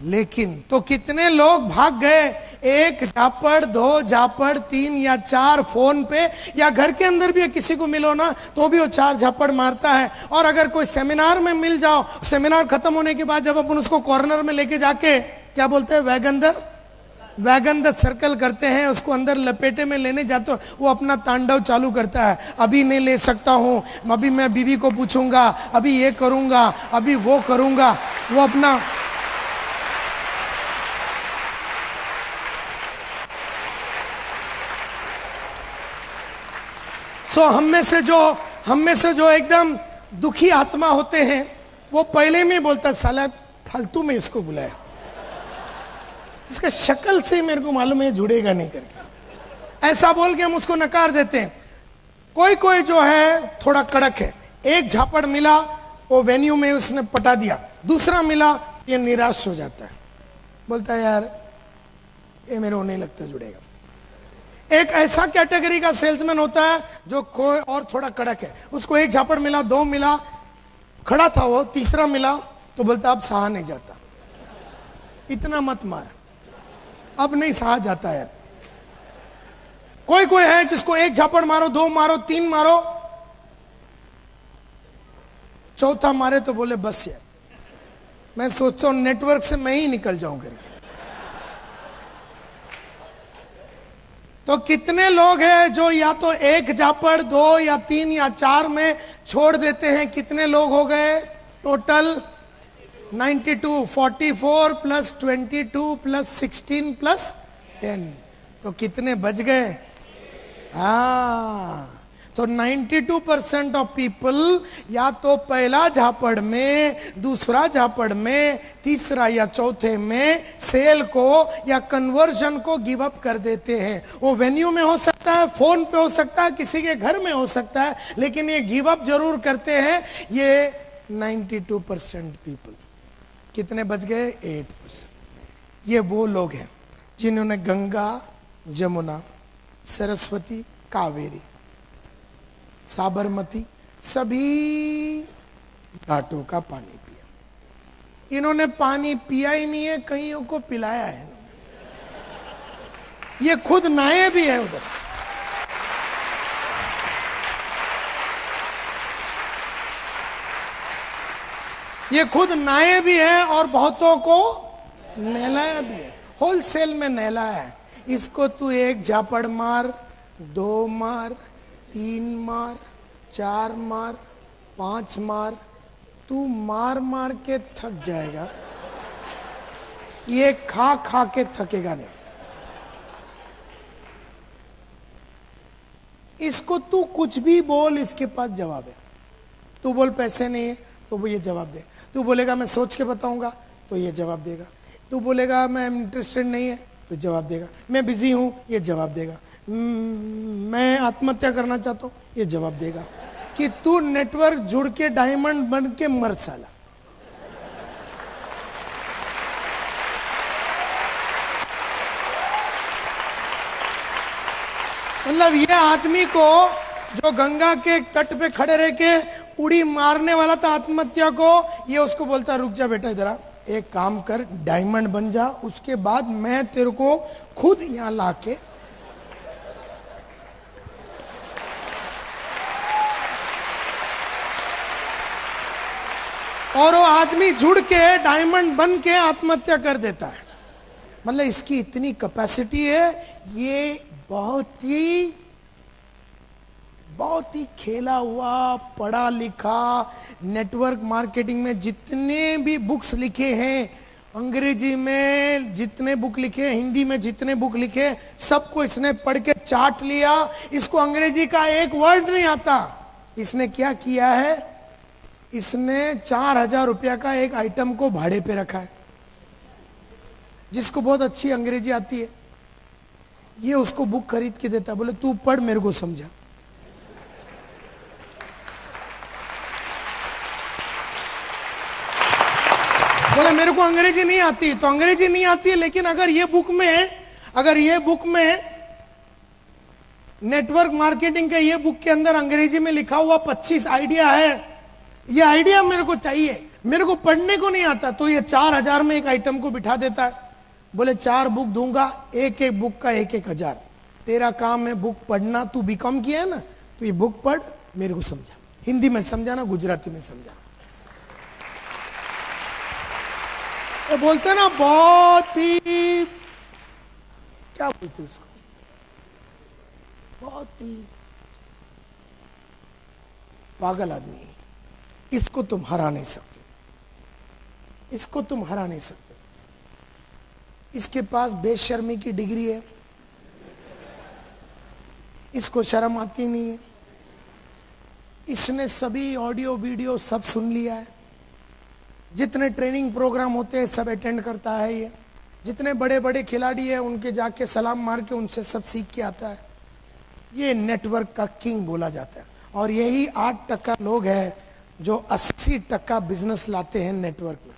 लेकिन तो कितने लोग भाग गए? एक झापड़, दो झापड़, तीन या चार, फोन पे या घर के अंदर भी किसी को मिलो ना तो भी वो 4 झापड़ मारता है। और अगर कोई सेमिनार में मिल जाओ, सेमिनार खत्म होने के बाद जब अपन उसको कॉर्नर में लेके जाके क्या बोलते हैं, वैगन द सर्कल करते हैं, उसको अंदर लपेटे में लेने जाते हो, वो अपना तांडव चालू करता है। अभी नहीं ले सकता हूं, अभी मैं बीवी को पूछूंगा, अभी ये करूंगा, अभी वो करूंगा। वो अपना हम में से जो एकदम दुखी आत्मा होते हैं, वो पहले में बोलता साला फालतू में इसको बुलाया, इसका शक्ल से मेरे को मालूम है जुड़ेगा नहीं करके, ऐसा बोल के हम उसको नकार देते हैं। कोई जो है थोड़ा कड़क है, एक झापड़ मिला वो वेन्यू में उसने पटा दिया, दूसरा मिला ये निराश हो जाता है, बोलता है यार ये मेरे को नहीं लगता जुड़ेगा। एक ऐसा कैटेगरी का सेल्समैन होता है जो कोई और थोड़ा कड़क है, उसको एक झापड़ मिला, 2 मिला, खड़ा था वो, तीसरा मिला तो बोलता अब सहा नहीं जाता, इतना मत मार, अब नहीं सहा जाता यार। कोई है जिसको एक झापड़ मारो, 2 मारो, 3 मारो, चौथा मारे तो बोले बस यार मैं सोचता हूं नेटवर्क से मैं ही निकल जाऊं करके। तो कितने लोग हैं जो या तो एक झापड़, 2 या 3 या 4 में छोड़ देते हैं। कितने लोग हो गए टोटल? 92, 44 प्लस 22 प्लस 16 प्लस 10, तो कितने बच गए? हाँ, तो 92% ऑफ पीपल या तो पहला झापड़ में, दूसरा झापड़ में, तीसरा या चौथे में सेल को या कन्वर्जन को गिव अप कर देते हैं। वो वेन्यू में हो सकता है, फोन पे हो सकता है, किसी के घर में हो सकता है, लेकिन ये गिव अप जरूर करते हैं। ये 92% पीपल। कितने बच गए? 8%। ये वो लोग हैं जिन्होंने गंगा, जमुना, सरस्वती, कावेरी, साबरमती सभी घाटों का पानी पिया। इन्होंने पानी पिया ही नहीं है, कईयों को पिलाया है। ये खुद नहाए भी है उधर। ये खुद नहाए भी है और बहुतों को नहलाया भी है, होलसेल में नहलाया है। इसको तू एक झापड़ मार, 2 मार, 3 मार, 4 मार, 5 मार, तू मार मार के थक जाएगा, ये खा खा के थकेगा नहीं। इसको तू कुछ भी बोल, इसके पास जवाब है। तू बोल पैसे नहीं है तो वो ये जवाब दे। तू बोलेगा मैं सोच के बताऊंगा तो ये जवाब देगा। तू बोलेगा मैं इंटरेस्टेड नहीं है तो जवाब देगा। मैं बिजी हूं, ये जवाब देगा। मैं आत्महत्या करना चाहता हूं, ये जवाब देगा। कि तू नेटवर्क जुड़ के डायमंड बन के मर साला। मतलब ये आदमी को जो गंगा के तट पे खड़े रह के उड़ी मारने वाला था आत्महत्या को, ये उसको बोलता रुक जा बेटा, इधर आ, एक काम कर, डायमंड बन जा, उसके बाद मैं तेरे को खुद यहां लाके और वो आदमी जुड़ के डायमंड बन के आत्महत्या कर देता है। मतलब इसकी इतनी कैपेसिटी है। ये बहुत ही खेला हुआ, पढ़ा लिखा, नेटवर्क मार्केटिंग में जितने भी बुक्स लिखे हैं, अंग्रेजी में जितने बुक लिखे, हिंदी में जितने बुक लिखे, सबको इसने पढ़ के चाट लिया। इसको अंग्रेजी का एक वर्ड नहीं आता। इसने क्या किया है? इसने 4000 रुपया का एक आइटम को भाड़े पे रखा है। जिसको बहुत अच्छी अंग्रेजी आती है, ये उसको बुक खरीद के देता है, बोले तू पढ़, मेरे को समझा। बोले मेरे को अंग्रेजी नहीं आती, तो अंग्रेजी नहीं आती है, लेकिन अगर ये बुक में नेटवर्क मार्केटिंग के ये बुक के अंदर अंग्रेजी में लिखा हुआ 25 आइडिया है, ये आइडिया मेरे को चाहिए, मेरे को पढ़ने को नहीं आता, तो ये 4000 में एक आइटम को बिठा देता है। बोले 4 बुक दूंगा, एक बुक का 1,000। तेरा काम है बुक पढ़ना, तू बीकॉम किया है ना, तो ये बुक पढ़, मेरे को समझा, हिंदी में समझाना, गुजराती में समझाना। ये बोलते ना बहुत ही, क्या बोलते उसको, बहुत ही पागल आदमी है। इसको तुम हरा नहीं सकते, इसको तुम हरा नहीं सकते। इसके पास बेशर्मी की डिग्री है, इसको शर्म आती नहीं है। इसने सभी ऑडियो वीडियो सब सुन लिया है, जितने ट्रेनिंग प्रोग्राम होते हैं सब अटेंड करता है ये, जितने बड़े बड़े खिलाड़ी हैं उनके जाके सलाम मार के उनसे सब सीख के आता है। ये नेटवर्क का किंग बोला जाता है। और यही 8% लोग हैं जो 80% बिजनेस लाते हैं नेटवर्क में।